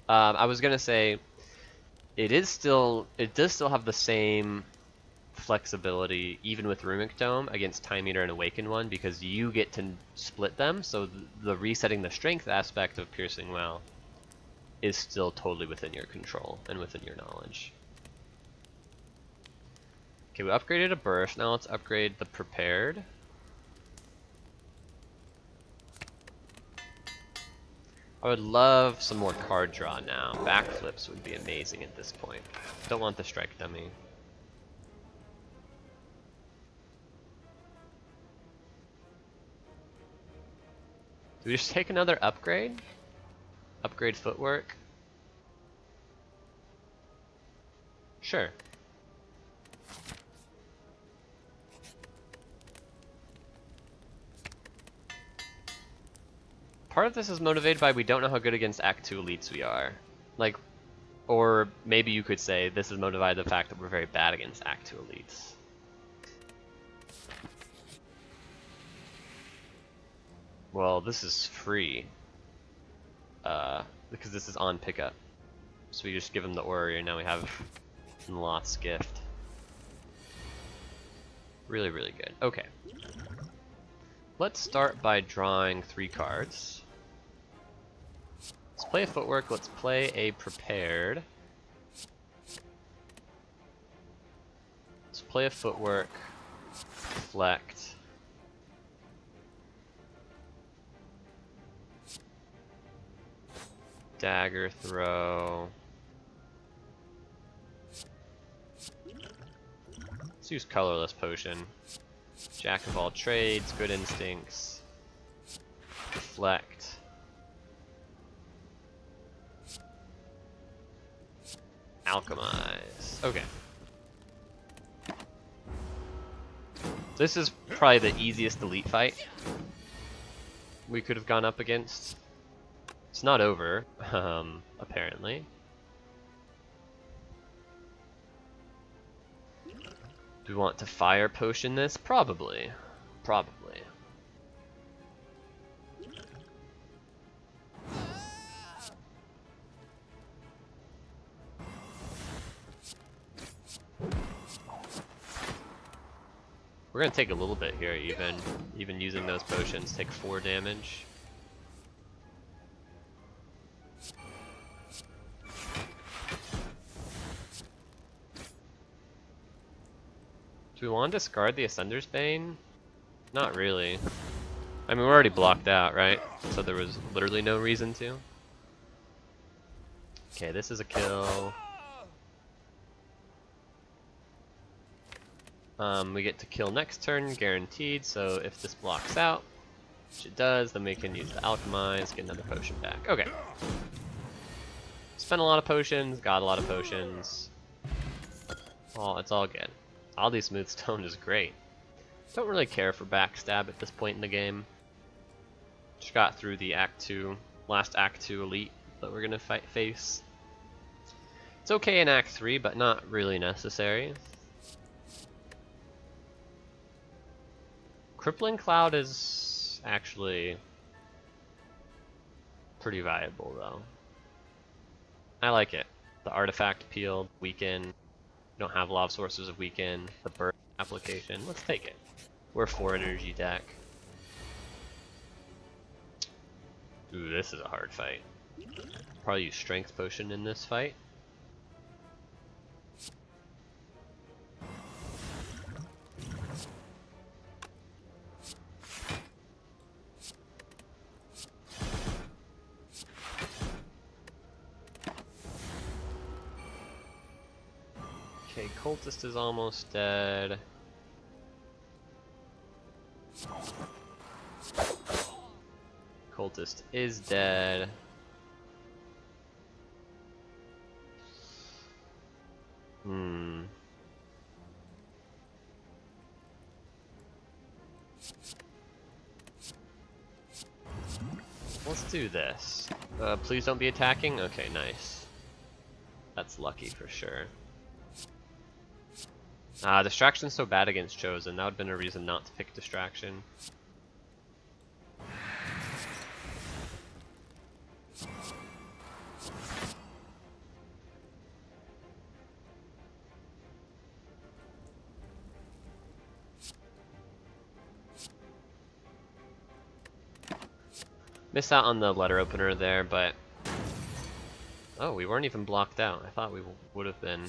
I was gonna say it does still have the same flexibility even with Runic Dome against Time Eater and Awakened One because you get to split them, so the resetting the strength aspect of Piercing Well is still totally within your control and within your knowledge. Okay, we upgraded a Burst, now let's upgrade the Prepared. I would love some more card draw now. Backflips would be amazing at this point. Don't want the Strike Dummy. Do we just take another upgrade? Upgrade Footwork? Sure. Part of this is motivated by we don't know how good against Act 2 elites we are. Like, or maybe you could say this is motivated by the fact that we're very bad against Act 2 elites. Well, this is free. Because this is on pickup. So we just give him the Warrior, now we have Lost Gift. Really, really good. Okay. Let's start by drawing 3 cards. Let's play a Footwork, let's play a Prepared. Let's play a Footwork, Reflect. Dagger Throw. Let's use Colorless Potion. Jack of all trades, good instincts. Reflect. Alchemize. Okay. This is probably the easiest elite fight we could have gone up against. It's not over, apparently. Do we want to Fire Potion this? Probably. Probably. We're gonna take a little bit here, even using those potions. Take 4 damage. Do we want to discard the Ascender's Bane? Not really. I mean, we're already blocked out, right? So there was literally no reason to. Okay, this is a kill. We get to kill next turn, guaranteed, so if this blocks out, which it does, then we can use the Alchemize, get another potion back. Okay. Spent a lot of potions, got a lot of potions. Oh, it's all good. Aldi Smooth Stone is great. Don't really care for Backstab at this point in the game. Just got through the last Act 2 Elite that we're gonna face. It's okay in Act 3, but not really necessary. Crippling Cloud is actually pretty viable, though. I like it. The artifact peel, weaken. Don't have a lot of sources of weaken. The burst application. Let's take it. We're a 4 energy deck. Ooh, this is a hard fight. Probably use Strength Potion in this fight. Okay, Cultist is almost dead. Cultist is dead. Let's do this. Please don't be attacking? Okay, nice. That's lucky for sure. Distraction's so bad against Chosen. That would have been a reason not to pick Distraction. Missed out on the letter opener there, but... Oh, we weren't even blocked out. I thought we would have been.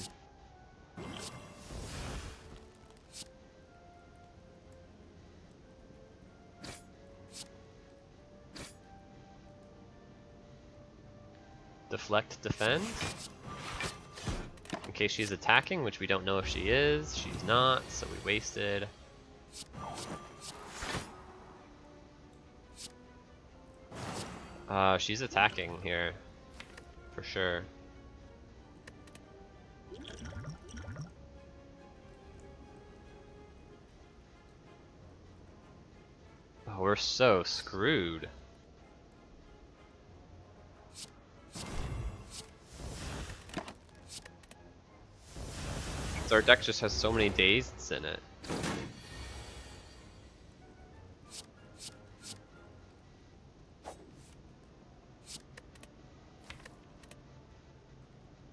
Deflect, defend. In case she's attacking, which we don't know if she is. She's not, so we wasted. She's attacking here. For sure. Oh, we're so screwed. Our deck just has so many dazeds in it.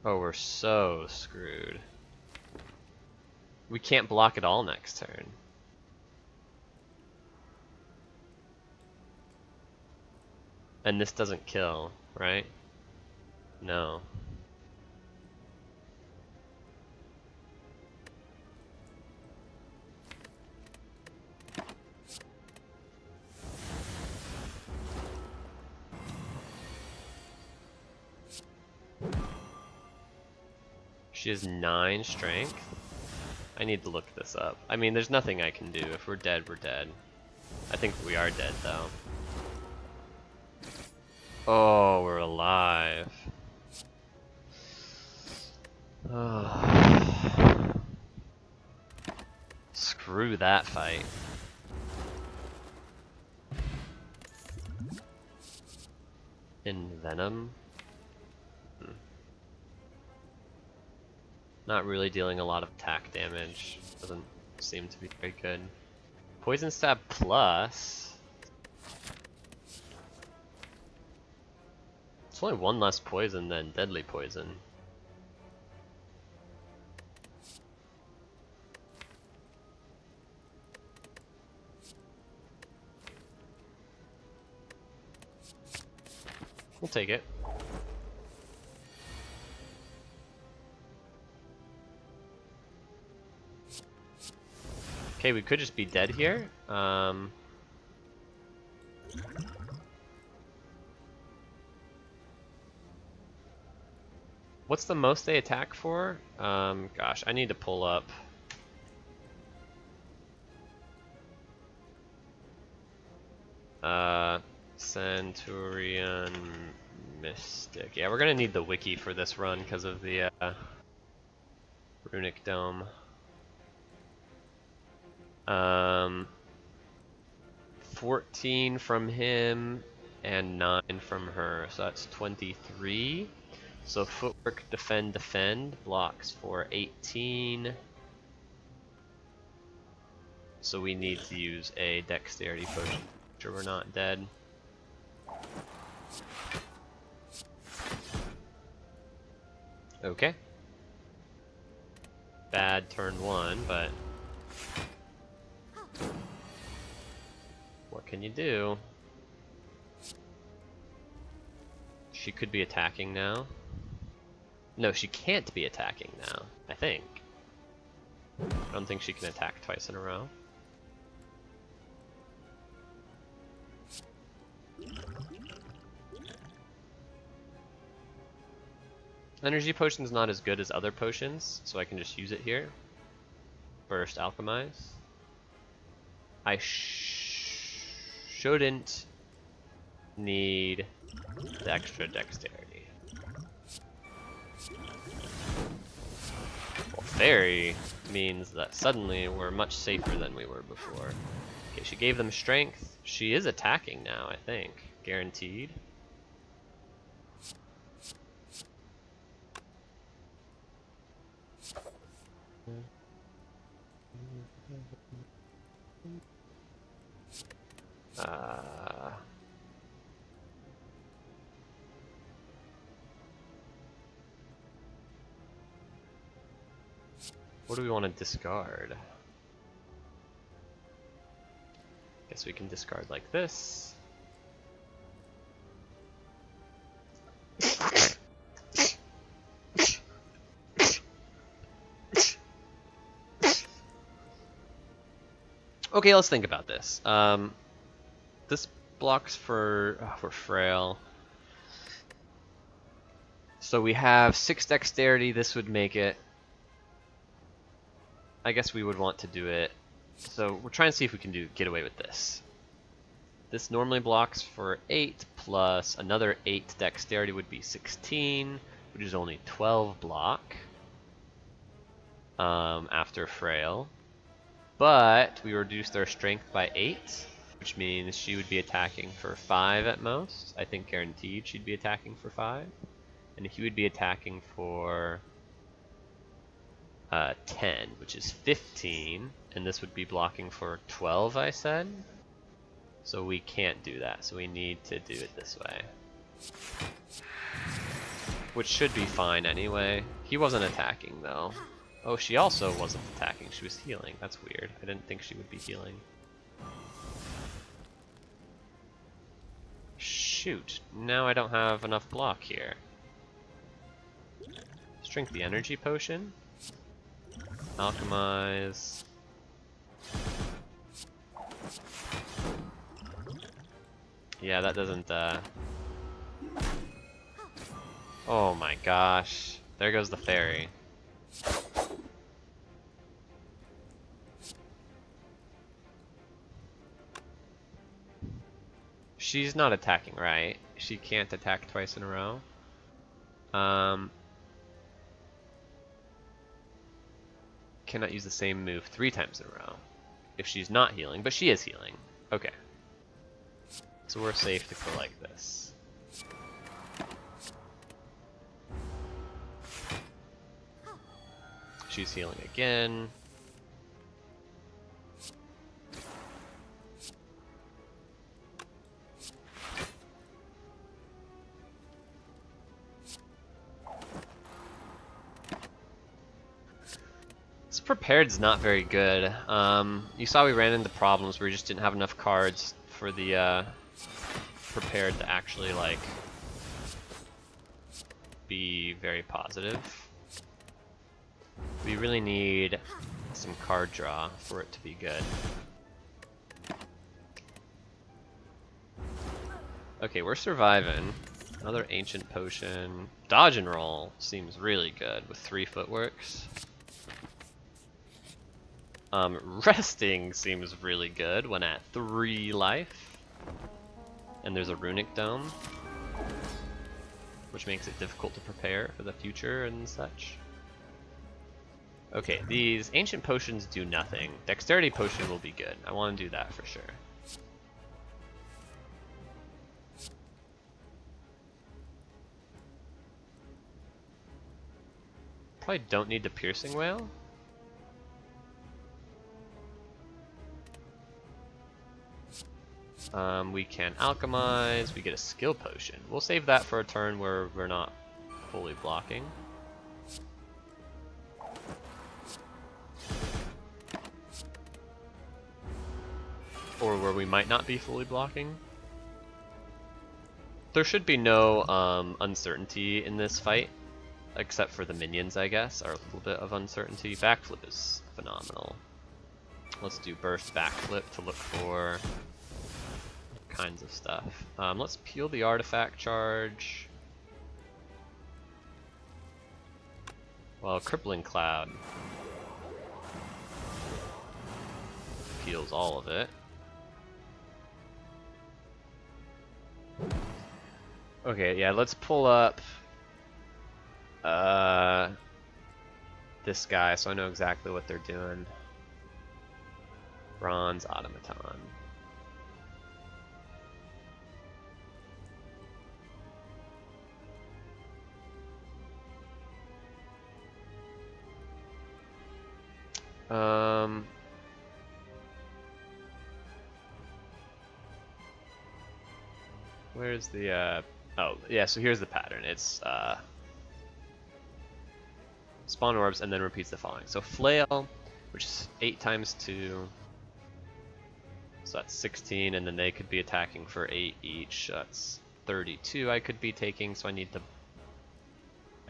Oh, we're so screwed. We can't block at all next turn. And this doesn't kill, right? No. She has 9 strength. I need to look this up. I mean, there's nothing I can do. If we're dead, we're dead. I think we are dead, though. Oh, we're alive. Oh. Screw that fight. Envenom? Not really dealing a lot of attack damage. Doesn't seem to be very good. Poison Stab plus. It's only 1 less poison than Deadly Poison. We'll take it. Okay, we could just be dead here. What's the most they attack for? Gosh, I need to pull up. Centurion Mystic. Yeah, we're gonna need the wiki for this run because of the Runic Dome. 14 from him, and 9 from her, so that's 23. So footwork, defend, defend, blocks for 18. So we need to use a dexterity potion. Make sure we're not dead. Okay. Bad turn 1, but what can you do? She could be attacking now. No, she can't be attacking now, I think. I don't think she can attack twice in a row. Energy potion's not as good as other potions, so I can just use it here. First, alchemize. I shouldn't need the extra dexterity. Well, fairy means that suddenly we're much safer than we were before. Okay, she gave them strength. She is attacking now, I think. Guaranteed. What do we want to discard? Guess we can discard like this. Okay, let's think about this. This blocks for frail. So we have 6 dexterity. This would make it. I guess we would want to do it. So we're trying to see if we can get away with this. This normally blocks for 8 plus another 8 dexterity would be 16, which is only 12 block after frail. But we reduced our strength by 8, which means she would be attacking for 5 at most. I think guaranteed she'd be attacking for 5. And he would be attacking for 10, which is 15. And this would be blocking for 12, I said. So we can't do that, so we need to do it this way. Which should be fine anyway. He wasn't attacking though. Oh, she also wasn't attacking, she was healing. That's weird. I didn't think she would be healing. Shoot, now I don't have enough block here. Let's drink the energy potion. Alchemize. Yeah, that doesn't, Oh my gosh. There goes the fairy. She's not attacking, right? She can't attack twice in a row. Cannot use the same move 3 times in a row. If she's not healing, but she is healing. Okay. So we're safe to go like this. She's healing again. This prepared's not very good. You saw we ran into problems where we just didn't have enough cards for the prepared to actually like be very positive. We really need some card draw for it to be good. Okay, we're surviving. Another ancient potion. Dodge and roll seems really good with 3 footworks. Resting seems really good when at 3 life. And there's a runic dome, which makes it difficult to prepare for the future and such. Okay, these ancient potions do nothing. Dexterity potion will be good. I want to do that for sure. Probably don't need the piercing whale. We can alchemize, we get a skill potion. We'll save that for a turn where we're not fully blocking. Or where we might not be fully blocking. There should be no uncertainty in this fight, except for the minions, I guess, are a little bit of uncertainty. Backflip is phenomenal. Let's do burst backflip to look for kinds of stuff. Let's peel the artifact charge. Well, crippling cloud peels all of it. Okay, yeah, let's pull up this guy so I know exactly what they're doing. Bronze automaton. Where's the oh yeah, so here's the pattern. It's spawn orbs and then repeats the following. So flail, which is 8 times 2, so that's 16, and then they could be attacking for 8 each. So that's 32 I could be taking, so I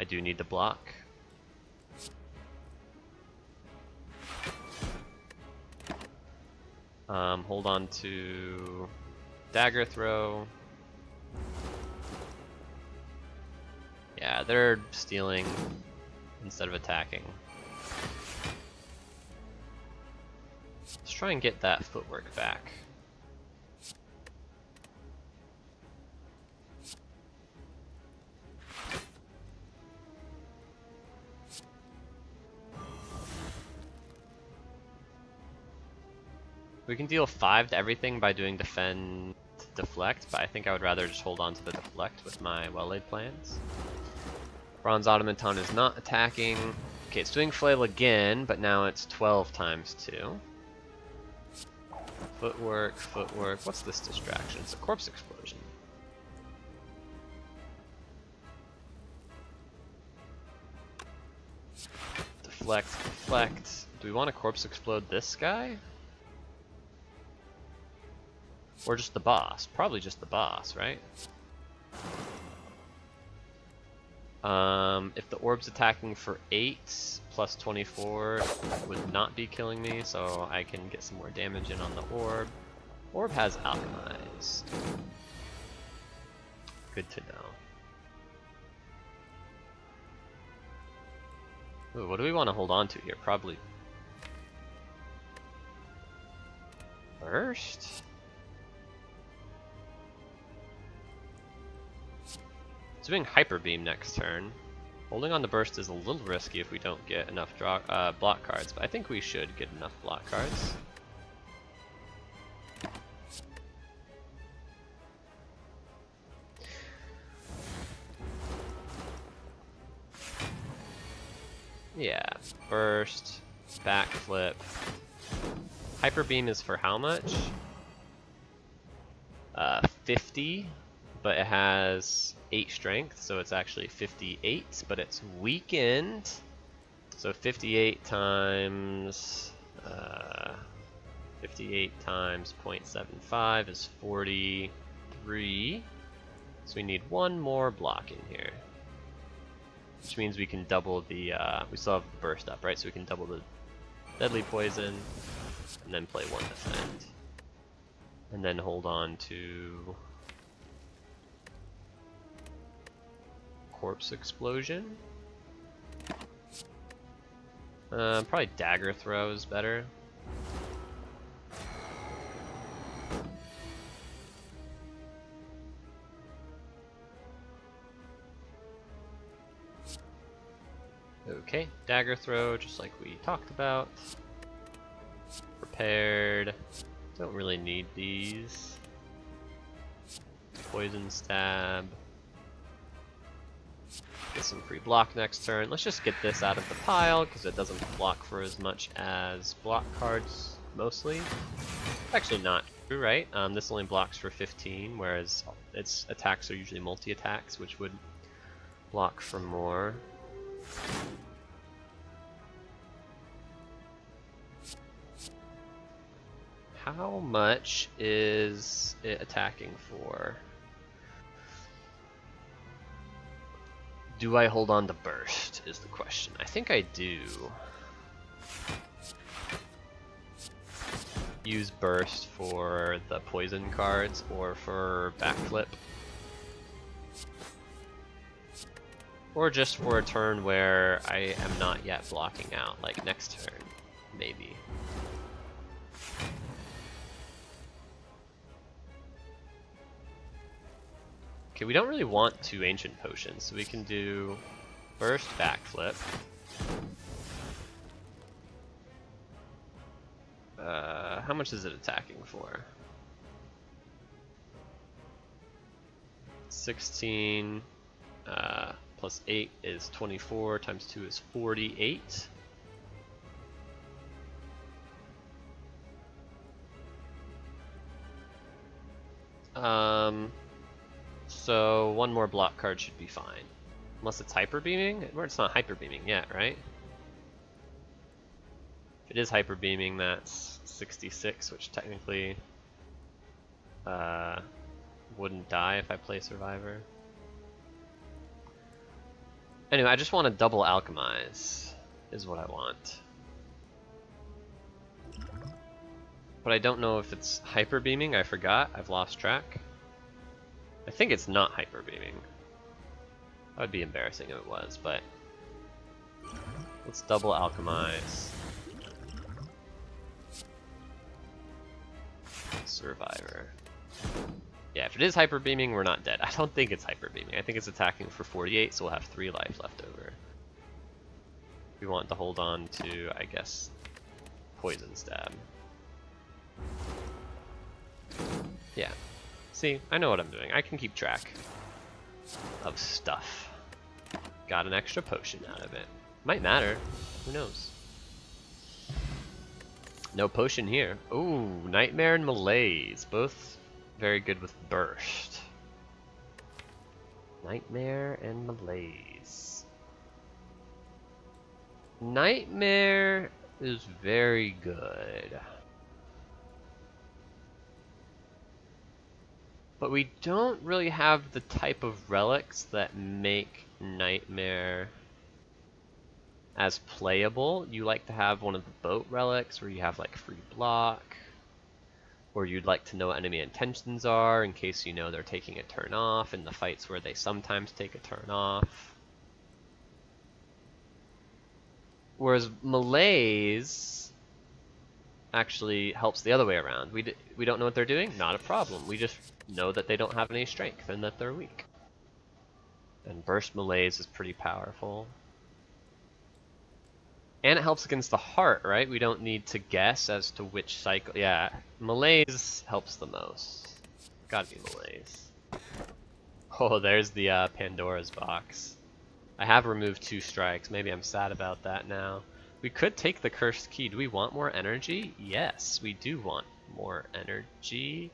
do need the block. Hold on to dagger throw. Yeah, they're stealing instead of attacking. Let's try and get that footwork back. We can deal 5 to everything by doing defend, deflect, but I think I would rather just hold on to the deflect with my well-laid plans. Bronze automaton is not attacking. Okay, it's doing flail again, but now it's 12 times 2. Footwork, footwork. What's this distraction? It's a corpse explosion. Deflect, deflect. Do we want to corpse explode this guy? Or just the boss? Probably just the boss, right? If the orb's attacking for 8 plus 24 would not be killing me, so I can get some more damage in on the orb. Orb has alchemize. Good to know. Ooh, what do we want to hold on to here? Probably burst? It's doing Hyper Beam next turn. Holding on to burst is a little risky if we don't get enough block cards, but I think we should get enough block cards. Yeah, burst, backflip. Hyper Beam is for how much? 50. But it has 8 strength, so it's actually 58, but it's weakened. So 58 times 0.75 is 43. So we need 1 more block in here. Which means we can double the, we still have burst up, right? So we can double the deadly poison, and then play 1 defend. And then hold on to corpse explosion. Probably dagger throw is better. Okay, dagger throw, just like we talked about. Prepared. Don't really need these. Poison stab. Get some free block next turn. Let's just get this out of the pile because it doesn't block for as much as block cards mostly. Actually not true, right? This only blocks for 15, whereas its attacks are usually multi-attacks, which would block for more. How much is it attacking for? Do I hold on to burst is the question. I think I do. Use burst for the poison cards or for backflip. Or just for a turn where I am not yet blocking out, like next turn, maybe. Okay, we don't really want 2 ancient potions, so we can do burst backflip. How much is it attacking for? 16 plus 8 is 24, times 2 is 48. So one more block card should be fine. Unless it's hyper beaming? Or it's not hyper beaming yet, right? If it is hyper beaming, that's 66, which technically wouldn't die if I play Survivor. Anyway, I just want to double alchemize, is what I want. But I don't know if it's hyper beaming, I forgot, I've lost track. I think it's not hyper beaming. That would be embarrassing if it was, but let's double alchemize. Survivor. Yeah, if it is hyper beaming, we're not dead. I don't think it's hyper beaming. I think it's attacking for 48, so we'll have 3 life left over. We want to hold on to, I guess, poison stab. Yeah. See, I know what I'm doing. I can keep track of stuff. Got an extra potion out of it. Might matter. Who knows? No potion here. Ooh, Nightmare and Malaise. Both very good with burst. Nightmare and Malaise. Nightmare is very good. But we don't really have the type of relics that make Nightmare as playable. You like to have one of the boat relics where you have like free block, or you'd like to know what enemy intentions are in case you know they're taking a turn off in the fights where they sometimes take a turn off. Whereas Malaise actually helps the other way around. We don't know what they're doing? Not a problem. We just know that they don't have any strength and that they're weak. And Burst Malaise is pretty powerful. And it helps against the heart, right? We don't need to guess as to which cycle. Yeah, Malaise helps the most. Gotta be Malaise. Oh, there's the Pandora's box. I have removed 2 strikes. Maybe I'm sad about that now. We could take the Cursed Key. Do we want more energy? Yes, we do want more energy.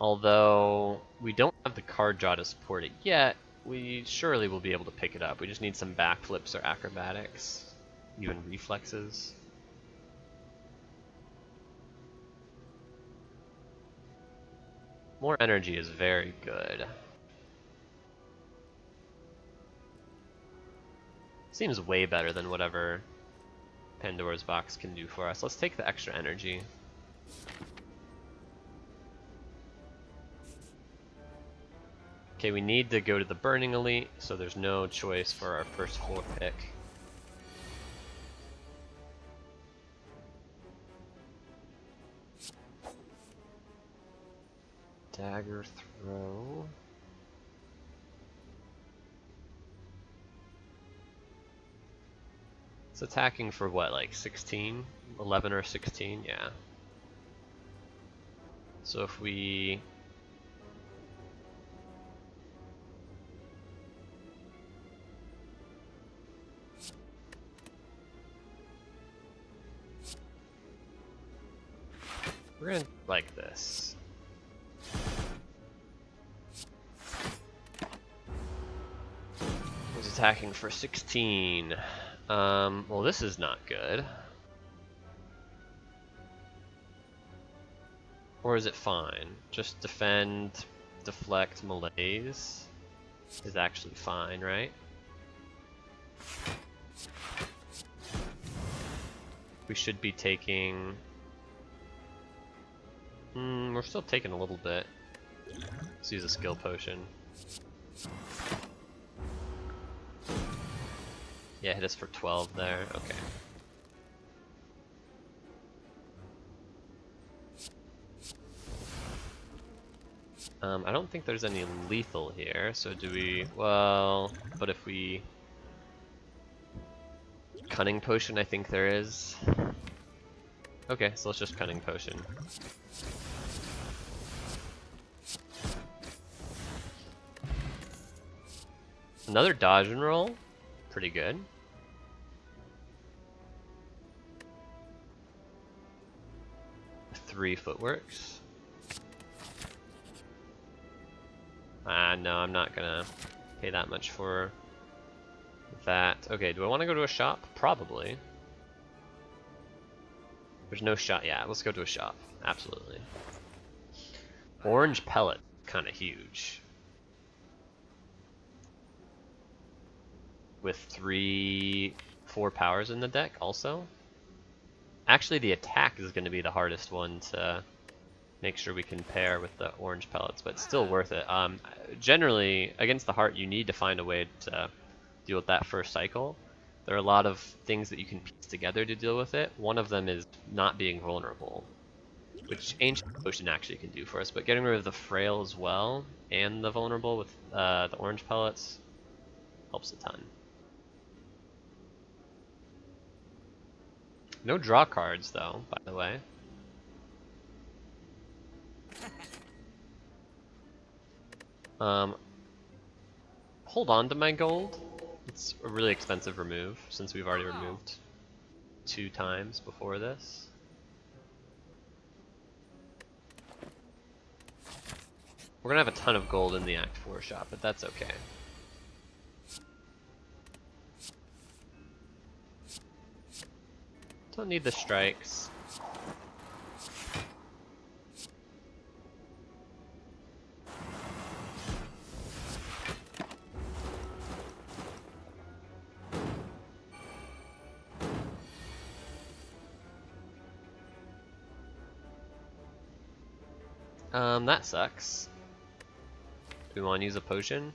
Although we don't have the card draw to support it yet, we surely will be able to pick it up. We just need some backflips or acrobatics, even reflexes. More energy is very good. Seems way better than whatever Pandora's box can do for us. Let's take the extra energy. Okay, we need to go to the Burning Elite, so there's no choice for our first floor pick. Dagger throw. It's attacking for what, like 16? 11 or 16? Yeah. So if we... We're gonna like this. He's attacking for 16. Well, this is not good. Or is it fine? Just defend, deflect, malaise is actually fine, right? We should be taking... we're still taking a little bit. Let's use a skill potion. Yeah, hit us for 12 there. Okay. I don't think there's any lethal here, so do we... Well, but if we... Cunning Potion, I think there is. Okay, so let's just Cunning Potion. Another dodge and roll. Pretty good. Three footworks. No, I'm not gonna pay that much for that. Okay, do I want to go to a shop? Probably. There's no shop. Yeah, let's go to a shop. Absolutely. Orange pellet, kind of huge. With 4 powers in the deck also. Actually, the attack is going to be the hardest one to make sure we can pair with the orange pellets, but still worth it. Generally, against the heart, you need to find a way to deal with that first cycle. There are a lot of things that you can piece together to deal with it. One of them is not being vulnerable, which Ancient Potion actually can do for us, but getting rid of the frail as well, and the vulnerable with the orange pellets, helps a ton. No draw cards though, by the way. Hold on to my gold. It's a really expensive remove, since we've already removed 2 times before this. We're gonna have a ton of gold in the Act 4 shop, but that's okay. Don't need the strikes. That sucks. Do we want to use a potion?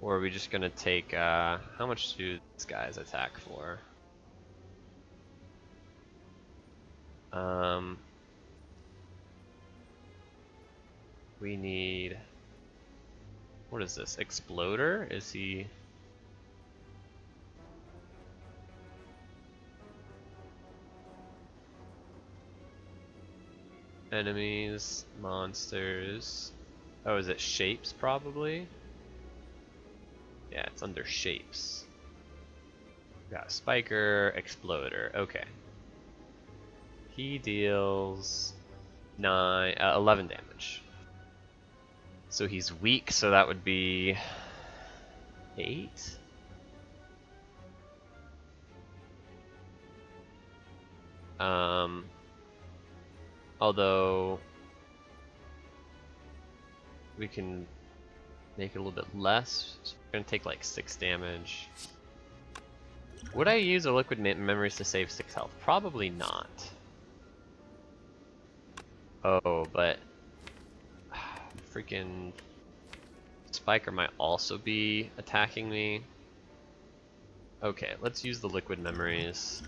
Or are we just gonna take, how much do these guys attack for? We need... What is this? Exploder? Is he... Enemies, monsters... Oh, is it shapes probably? Yeah, it's under shapes. Got Spiker, Exploder, okay. He deals 11 damage. So he's weak, so that would be 8? Although we can make it a little bit less, so we're gonna take like 6 damage. Would I use a liquid memories to save 6 health? Probably not. Oh, but freaking Spiker might also be attacking me. Okay, let's use the liquid memories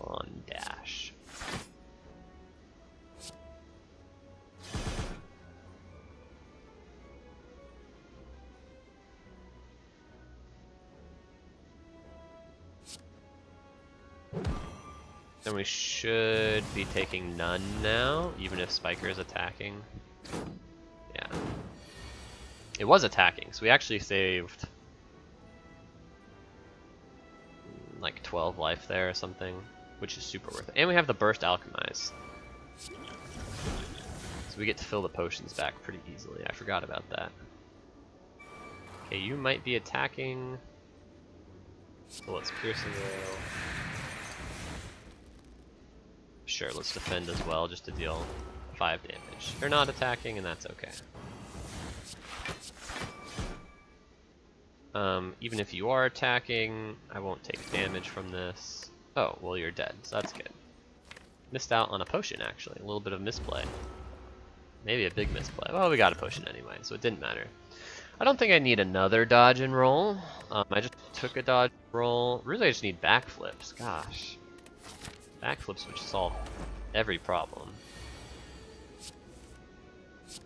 on dash. Then we should be taking none now, even if Spiker is attacking. Yeah. It was attacking, so we actually saved like 12 life there or something. which is super worth it. And we have the Burst Alchemize. So we get to fill the potions back pretty easily. I forgot about that. Okay, you might be attacking. So let's Piercing Rail. Sure, let's defend as well, just to deal 5 damage. You're not attacking, and that's okay. Even if you are attacking, I won't take damage from this. Oh, well you're dead, so that's good. Missed out on a potion, actually. A little bit of misplay. Maybe a big misplay. Well, we got a potion anyway, so it didn't matter. I don't think I need another dodge and roll. I just took a dodge and roll. Really, I just need backflips. Gosh. Backflips would solve every problem.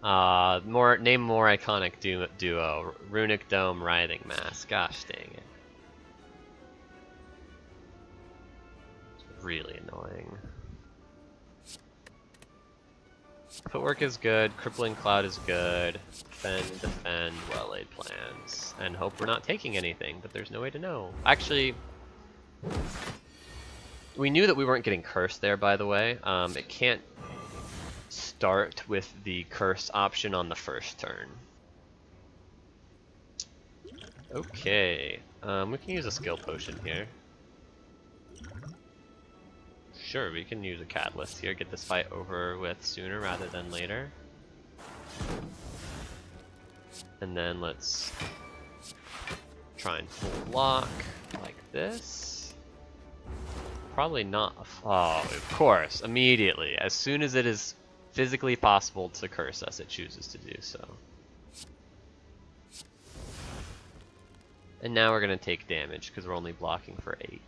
Name more iconic duo. Runic Dome, Writhing Mass. Gosh dang it. It's really annoying. Footwork is good, Crippling Cloud is good, defend, well-laid plans, and hope we're not taking anything, but there's no way to know. Actually, we knew that we weren't getting cursed there, by the way. It can't start with the curse option on the first turn. Okay, we can use a skill potion here. Sure, we can use a catalyst here, get this fight over with sooner rather than later. And then let's try and full block like this. Probably not. Oh, of course, immediately. As soon as it is physically possible to curse us, it chooses to do so. And now we're going to take damage because we're only blocking for 8.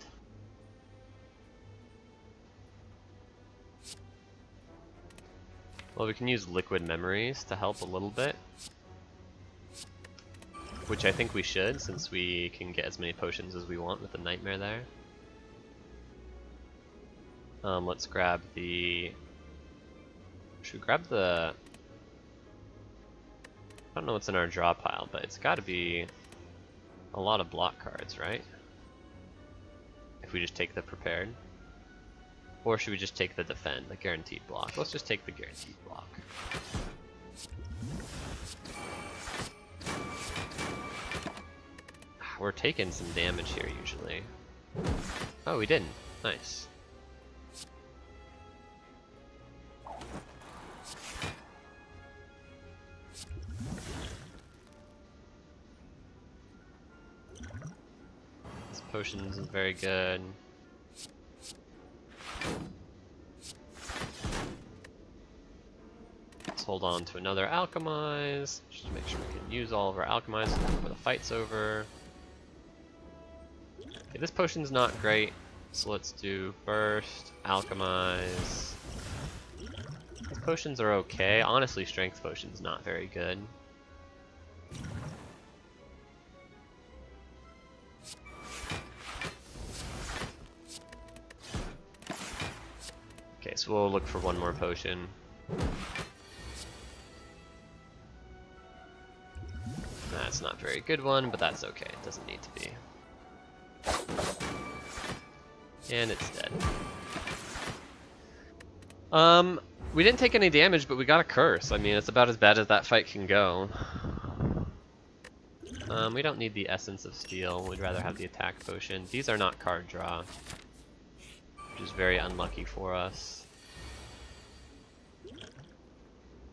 Well, we can use Liquid Memories to help a little bit. Which I think we should, since we can get as many potions as we want with the Nightmare there. Let's grab the... Should we grab the... I don't know what's in our draw pile, but it's gotta be a lot of block cards, right? If we just take the Prepared. Or should we just take the Defend, the guaranteed block? Let's just take the guaranteed block. We're taking some damage here usually. Oh, we didn't. Nice. This potions is very good. Let's hold on to another Alchemize, just to make sure we can use all of our Alchemize before the fight's over. Okay, this potion's not great, so let's do Burst, Alchemize. These potions are okay. Honestly, Strength Potion's not very good. Okay, so we'll look for one more potion. That's not a very good one, but that's okay. It doesn't need to be. And it's dead. We didn't take any damage, but we got a curse. I mean, it's about as bad as that fight can go. We don't need the Essence of Steel. We'd rather have the attack potion. These are not card draw, which is very unlucky for us.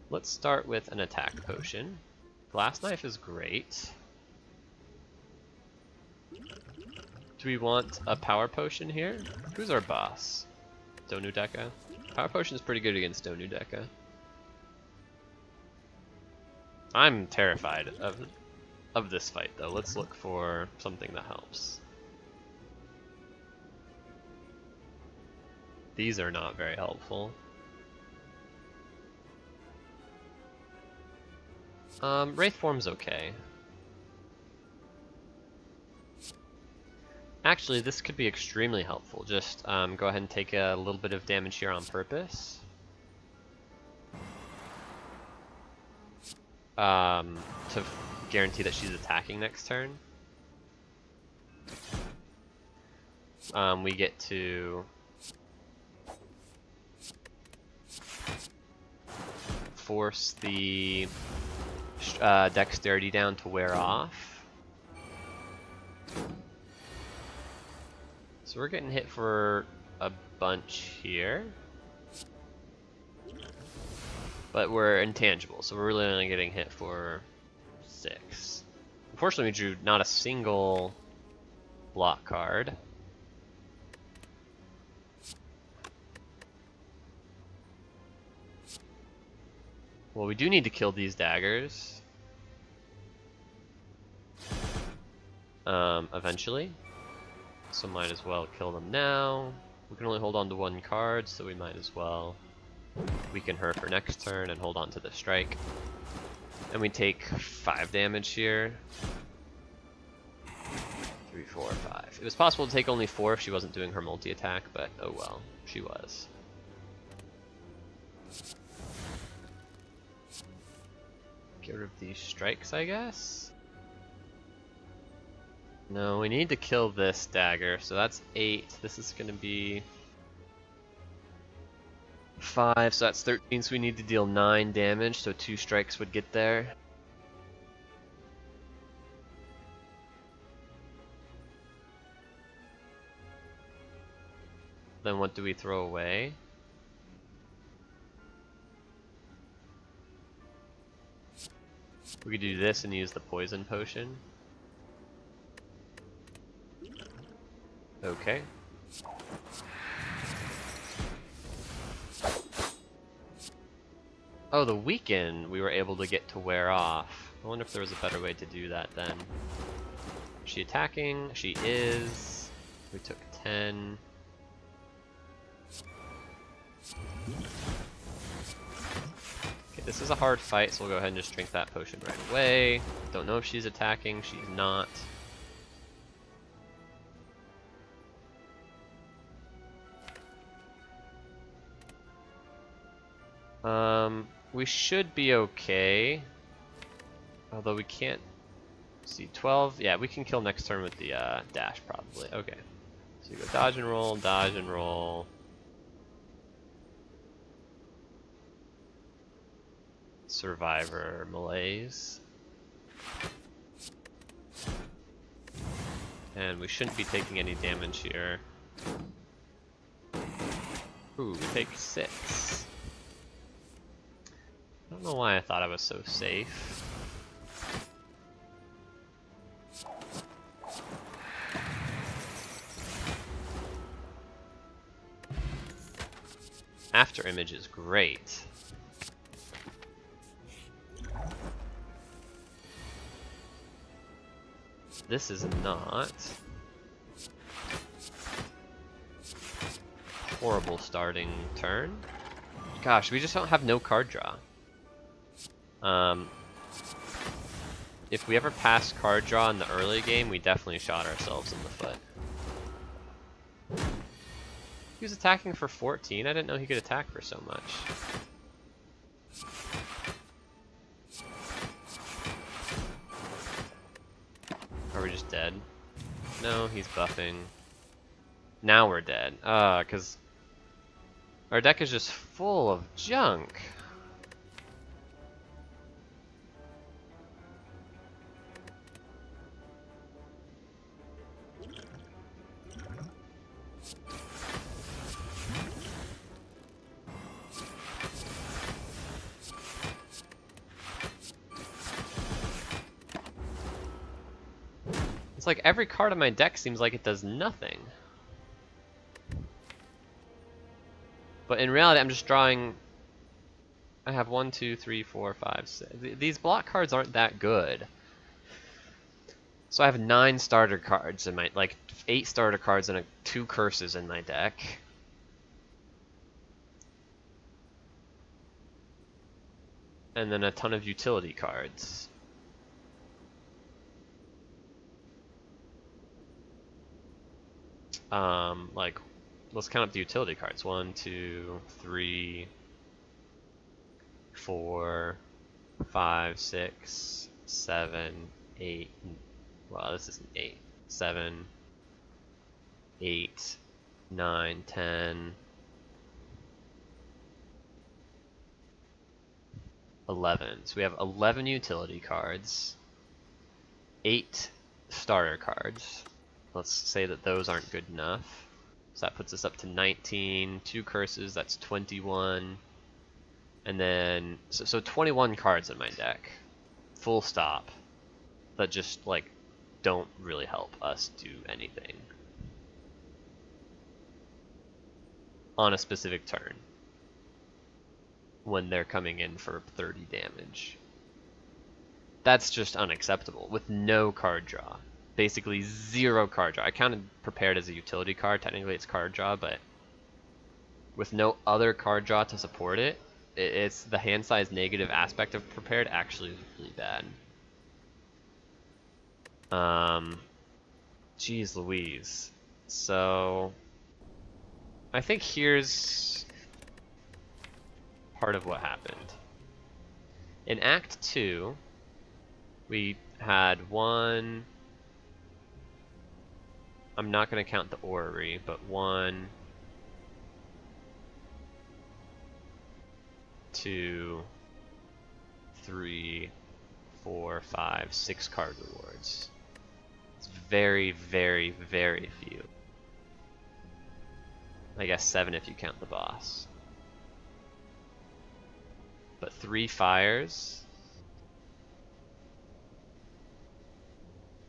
Let's start with an attack potion. Glass Knife is great. Do we want a power potion here? Who's our boss? Donudeka? Power potion is pretty good against Donudeka. I'm terrified of this fight though. Let's look for something that helps. These are not very helpful. Wraith Form's okay. Actually, this could be extremely helpful. Just go ahead and take a little bit of damage here on purpose. To guarantee that she's attacking next turn. We get to force the dexterity down to wear off. So we're getting hit for a bunch here. But we're intangible, so we're really only getting hit for 6. Unfortunately, we drew not a single block card. Well, we do need to kill these daggers. Eventually. So might as well kill them now. We can only hold on to 1 card, so we might as well weaken her for next turn and hold on to the strike. And we take 5 damage here. 3, 4, 5. It was possible to take only 4 if she wasn't doing her multi-attack, but oh well, she was. Get rid of these strikes, I guess? No, we need to kill this dagger, so that's 8. This is gonna be 5, so that's 13, so we need to deal 9 damage, so 2 strikes would get there. Then what do we throw away? We could do this and use the poison potion. Okay. Oh, the weaken we were able to get to wear off. I wonder if there was a better way to do that then. Is she attacking? She is. We took 10. Okay, this is a hard fight, so we'll go ahead and just drink that potion right away. Don't know if she's attacking. She's not. We should be okay. Although we can't see 12. Yeah, we can kill next turn with the dash probably. Okay. So you go dodge and roll, dodge and roll. Survivor malaise. And we shouldn't be taking any damage here. Ooh, we take 6. I don't know why I thought I was so safe. After image is great. This is not. Horrible starting turn. Gosh, we just don't have no card draw. If we ever passed card draw in the early game, we definitely shot ourselves in the foot. He was attacking for 14. I didn't know he could attack for so much. Are we just dead? No, he's buffing. Now we're dead. Because our deck is just full of junk. It's like every card in my deck seems like it does nothing. But in reality, I'm just drawing. I have 1, 2, 3, 4, 5, 6. These block cards aren't that good. So I have 9 starter cards in my, like 8 starter cards and 2 curses in my deck. And then a ton of utility cards. Like, let's count up the utility cards. 1, 2, 3, 4, 5, 6, 7, 8. Well, this isn't 8. 7, 8, 9, 10. 11. So we have 11 utility cards, 8 starter cards. Let's say that those aren't good enough. So that puts us up to 19, 2 curses, that's 21. And then, so 21 cards in my deck, full stop, that just like don't really help us do anything on a specific turn when they're coming in for 30 damage. That's just unacceptable with no card draw. Basically 0 card draw. I counted prepared as a utility card, technically it's card draw, but with no other card draw to support it, it's the hand size negative aspect of prepared actually is really bad. Jeez Louise. So I think here's part of what happened. In Act 2, we had one, I'm not going to count the orrery, but 1, 2, 3, 4, 5, 6 card rewards. It's very, very, very few. I guess 7 if you count the boss. But 3 fires,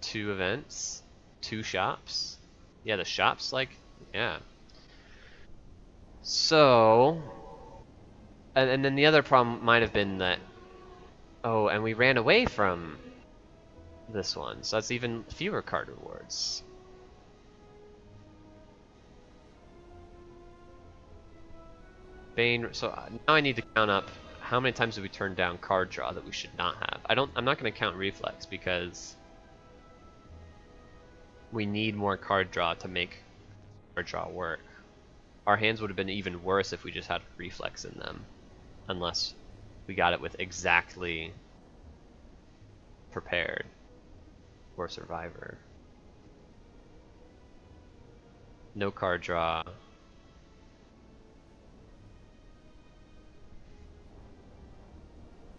2 events, 2 shops. Yeah, the shops, like, yeah. So, and then the other problem might have been that, oh, and we ran away from this one, so that's even fewer card rewards. Bane, so now I need to count up how many times did we turn down card draw that we should not have. I'm not going to count reflex because we need more card draw to make card draw work. Our hands would have been even worse if we just had reflex in them, unless we got it with exactly prepared or survivor. No card draw.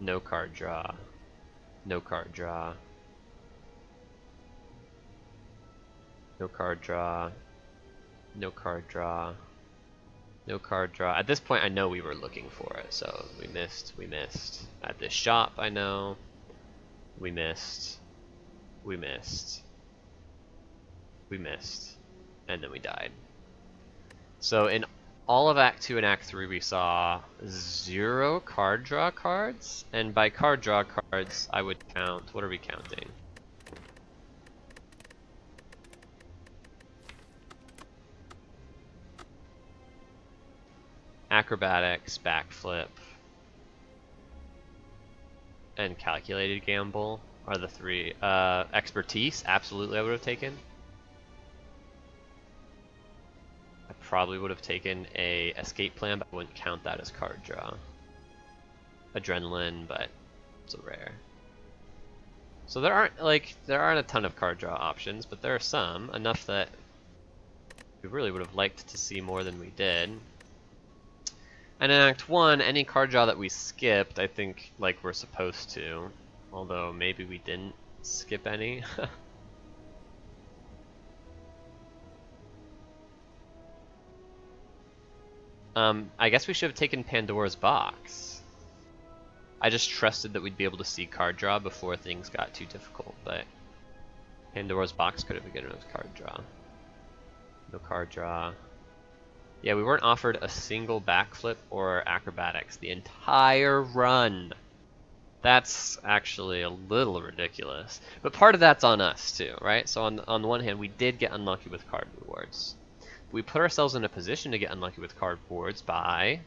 No card draw. No card draw. No card draw. No card draw. No card draw. At this point I know we were looking for it, so we missed. At this shop I know. We missed. And then we died. So in all of Act 2 and Act 3 we saw 0 card draw cards, and by card draw cards I would count, what are we counting? Acrobatics, backflip, and calculated gamble are the 3. Expertise, absolutely I would have taken. I probably would have taken a escape plan, but I wouldn't count that as card draw. Adrenaline, but it's a rare. So there aren't a ton of card draw options, but there are some, enough that we really would have liked to see more than we did. And in Act 1, any card draw that we skipped, I think, like, we're supposed to. Although, maybe we didn't skip any. I guess we should have taken Pandora's Box. I just trusted that we'd be able to see card draw before things got too difficult, but Pandora's Box could have been good enough card draw. No card draw. Yeah, we weren't offered a single backflip or acrobatics the entire run. That's actually a little ridiculous. But part of that's on us too, right? So on the one hand, we did get unlucky with card rewards. We put ourselves in a position to get unlucky with card rewards by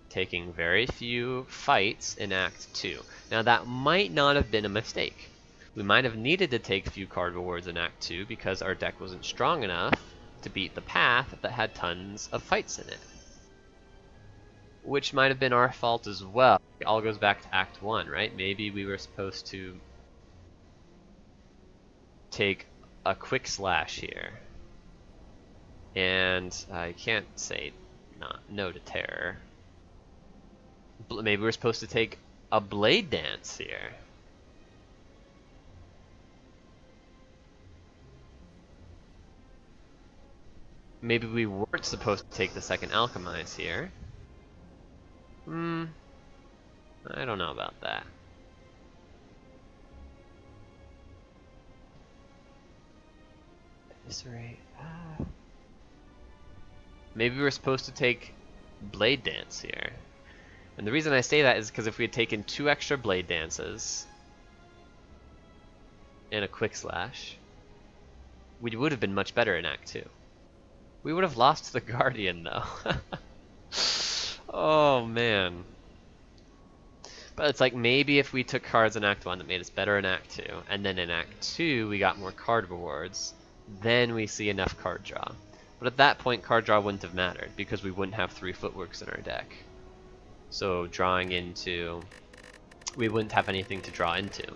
taking very few fights in Act 2. Now that might not have been a mistake. We might have needed to take few card rewards in Act 2 because our deck wasn't strong enough to beat the path that had tons of fights in it. Which might have been our fault as well. It all goes back to Act 1, right? Maybe we were supposed to take a quick slash here. And I can't say no to terror. Maybe we're supposed to take a blade dance here. Maybe we weren't supposed to take the second alchemize here. I don't know about that. Eviscerate. Maybe we're supposed to take blade dance here. And the reason I say that is because if we had taken 2 extra blade dances and a quick slash, we would have been much better in Act 2. We would have lost the Guardian though. Oh man. But it's like maybe if we took cards in Act 1 that made us better in Act 2, and then in Act 2 we got more card rewards, then we see enough card draw. But at that point card draw wouldn't have mattered because we wouldn't have 3 footworks in our deck. So drawing into, we wouldn't have anything to draw into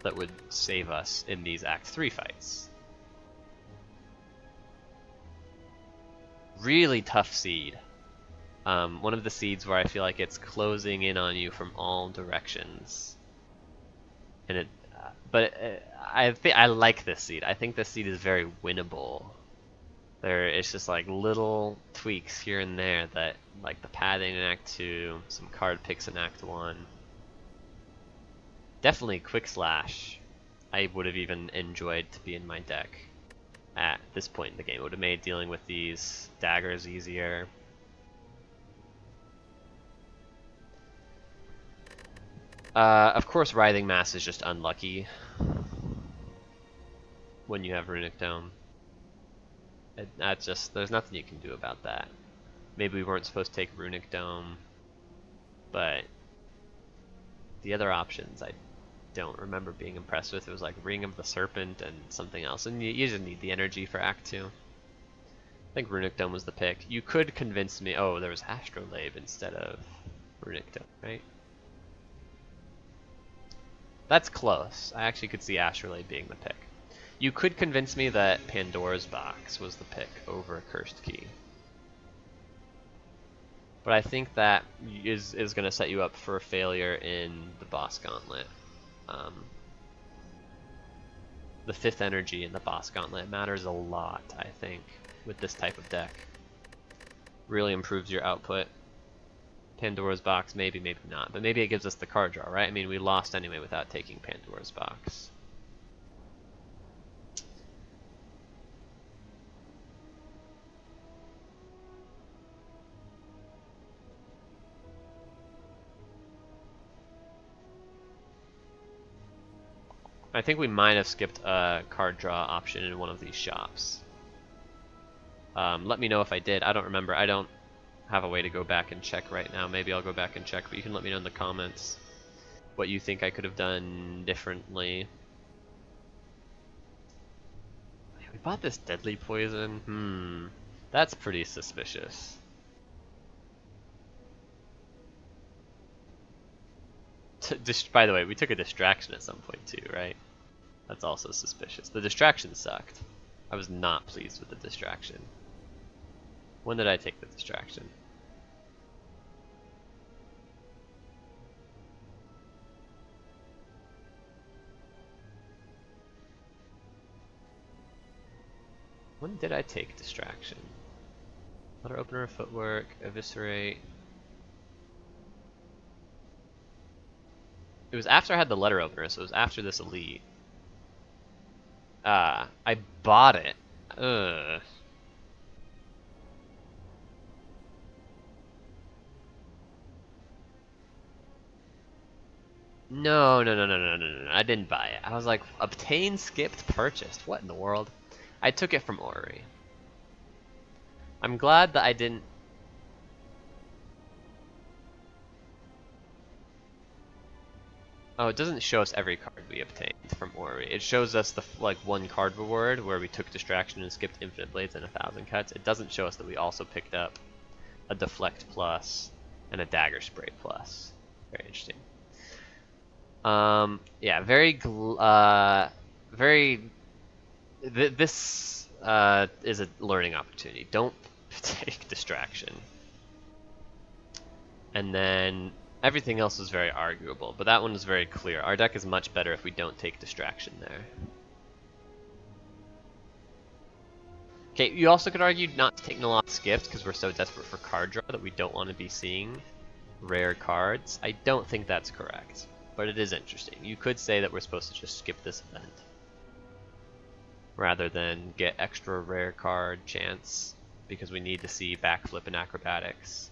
that would save us in these Act 3 fights. Really tough seed. One of the seeds where I feel like it's closing in on you from all directions. And it, I like this seed. I think this seed is very winnable. It's just like little tweaks here and there that, like the padding in Act 2, some card picks in Act 1. Definitely Quick Slash. I would have even enjoyed to be in my deck at this point in the game. It would have made dealing with these daggers easier. Of course, Writhing Mass is just unlucky when you have Runic Dome. That's just, there's nothing you can do about that. Maybe we weren't supposed to take Runic Dome, but the other options I don't remember being impressed with. It was like Ring of the Serpent and something else, and you just need the energy for Act 2. I think Runic Dome was the pick. You could convince me, oh, there was Astrolabe instead of Runic Dome, right? That's close. I actually could see Astrolabe being the pick. You could convince me that Pandora's Box was the pick over Cursed Key. But I think that is going to set you up for a failure in the boss gauntlet. The 5th energy in the boss gauntlet matters a lot, I think, with this type of deck. Really improves your output. Pandora's Box, maybe, maybe not. But maybe it gives us the card draw, right? I mean, we lost anyway without taking Pandora's Box. I think we might have skipped a card draw option in one of these shops. Let me know if I did. I don't remember. I don't have a way to go back and check right now. Maybe I'll go back and check, but you can let me know in the comments what you think I could have done differently. We bought this deadly poison. That's pretty suspicious. By the way, we took a distraction at some point too, right? That's also suspicious. The distraction sucked. I was not pleased with the distraction. When did I take the distraction? When did I take distraction? Letter opener, footwork, eviscerate. It was after I had the letter opener, so it was after this elite. I bought it. Ugh. No, no, no, no, no, no, no, I didn't buy it. I was like, obtain, skipped, purchased. What in the world? I took it from Ori. I'm glad that I didn't. Oh, it doesn't show us every card we obtained from Ori. It shows us the like 1 card reward where we took distraction and skipped infinite blades and 1,000 cuts. It doesn't show us that we also picked up a deflect plus and a dagger spray plus. Very interesting. Yeah, this is a learning opportunity. Don't take distraction. And then Everything else is very arguable, but that one is very clear. Our deck is much better if we don't take Distraction there. Okay, you also could argue not taking a lot of skips because we're so desperate for card draw that we don't want to be seeing rare cards. I don't think that's correct, but it is interesting. You could say that we're supposed to just skip this event rather than get extra rare card chance because we need to see backflip and acrobatics.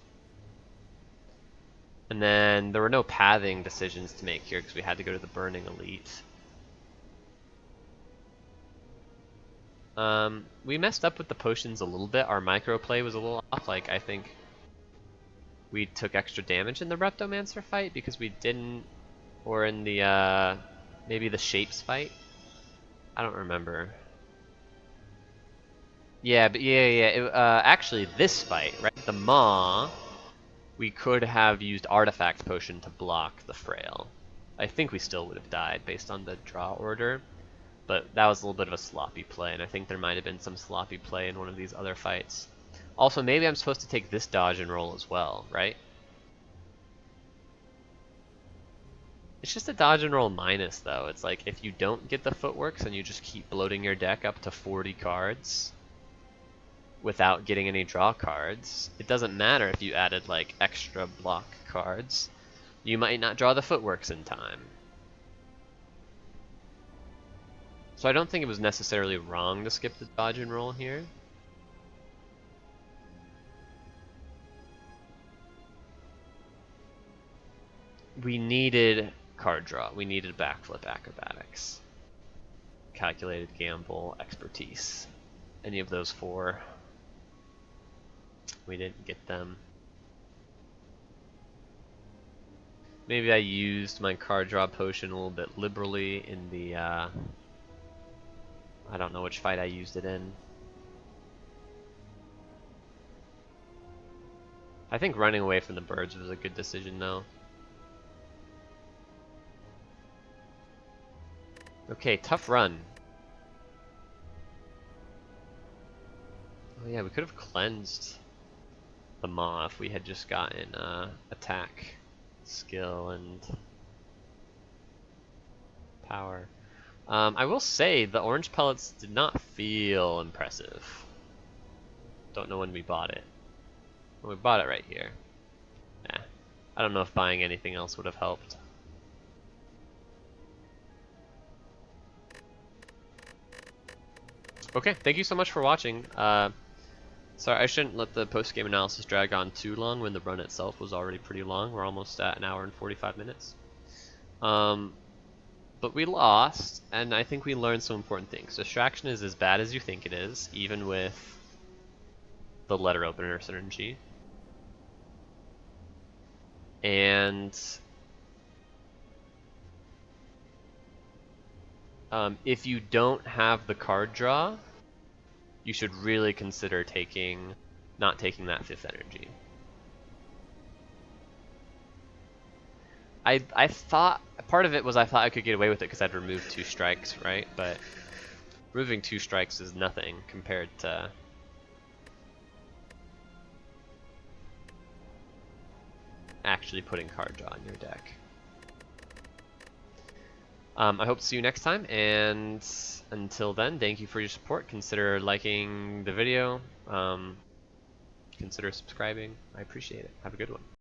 And then there were no pathing decisions to make here because we had to go to the Burning Elite. We messed up with the potions a little bit. Our microplay was a little off. Like, I think we took extra damage in the Reptomancer fight because we didn't, or in the, maybe the Shapes fight? I don't remember. Yeah, but actually this fight, right? The Maw, we could have used Artifact Potion to block the Frail. I think we still would have died based on the draw order. But that was a little bit of a sloppy play, and I think there might have been some sloppy play in one of these other fights. Also, maybe I'm supposed to take this dodge and roll as well, right? It's just a dodge and roll minus, though. It's like, if you don't get the footworks and you just keep bloating your deck up to 40 cards without getting any draw cards, it doesn't matter if you added, like, extra block cards. You might not draw the footworks in time. So I don't think it was necessarily wrong to skip the dodge and roll here. We needed card draw. We needed backflip acrobatics. Calculated gamble, expertise. Any of those four. We didn't get them. Maybe I used my card draw potion a little bit liberally in the I don't know which fight I used it in. I think running away from the birds was a good decision though. Okay, tough run. Oh yeah, we could have cleansed the Maw if we had just gotten attack, skill, and power. I will say the orange pellets did not feel impressive. Don't know when we bought it. Well, we bought it right here. Nah. I don't know if buying anything else would have helped. Okay, thank you so much for watching. Sorry, I shouldn't let the post-game analysis drag on too long when the run itself was already pretty long. We're almost at an hour and 45 minutes. But we lost, and I think we learned some important things. Distraction is as bad as you think it is, even with the letter opener synergy. And if you don't have the card draw, you should really consider not taking that 5th energy. I thought, part of it was I thought I could get away with it because I'd removed 2 strikes, right? But removing 2 strikes is nothing compared to actually putting card draw in your deck. I hope to see you next time, and until then, thank you for your support. Consider liking the video, consider subscribing. I appreciate it. Have a good one.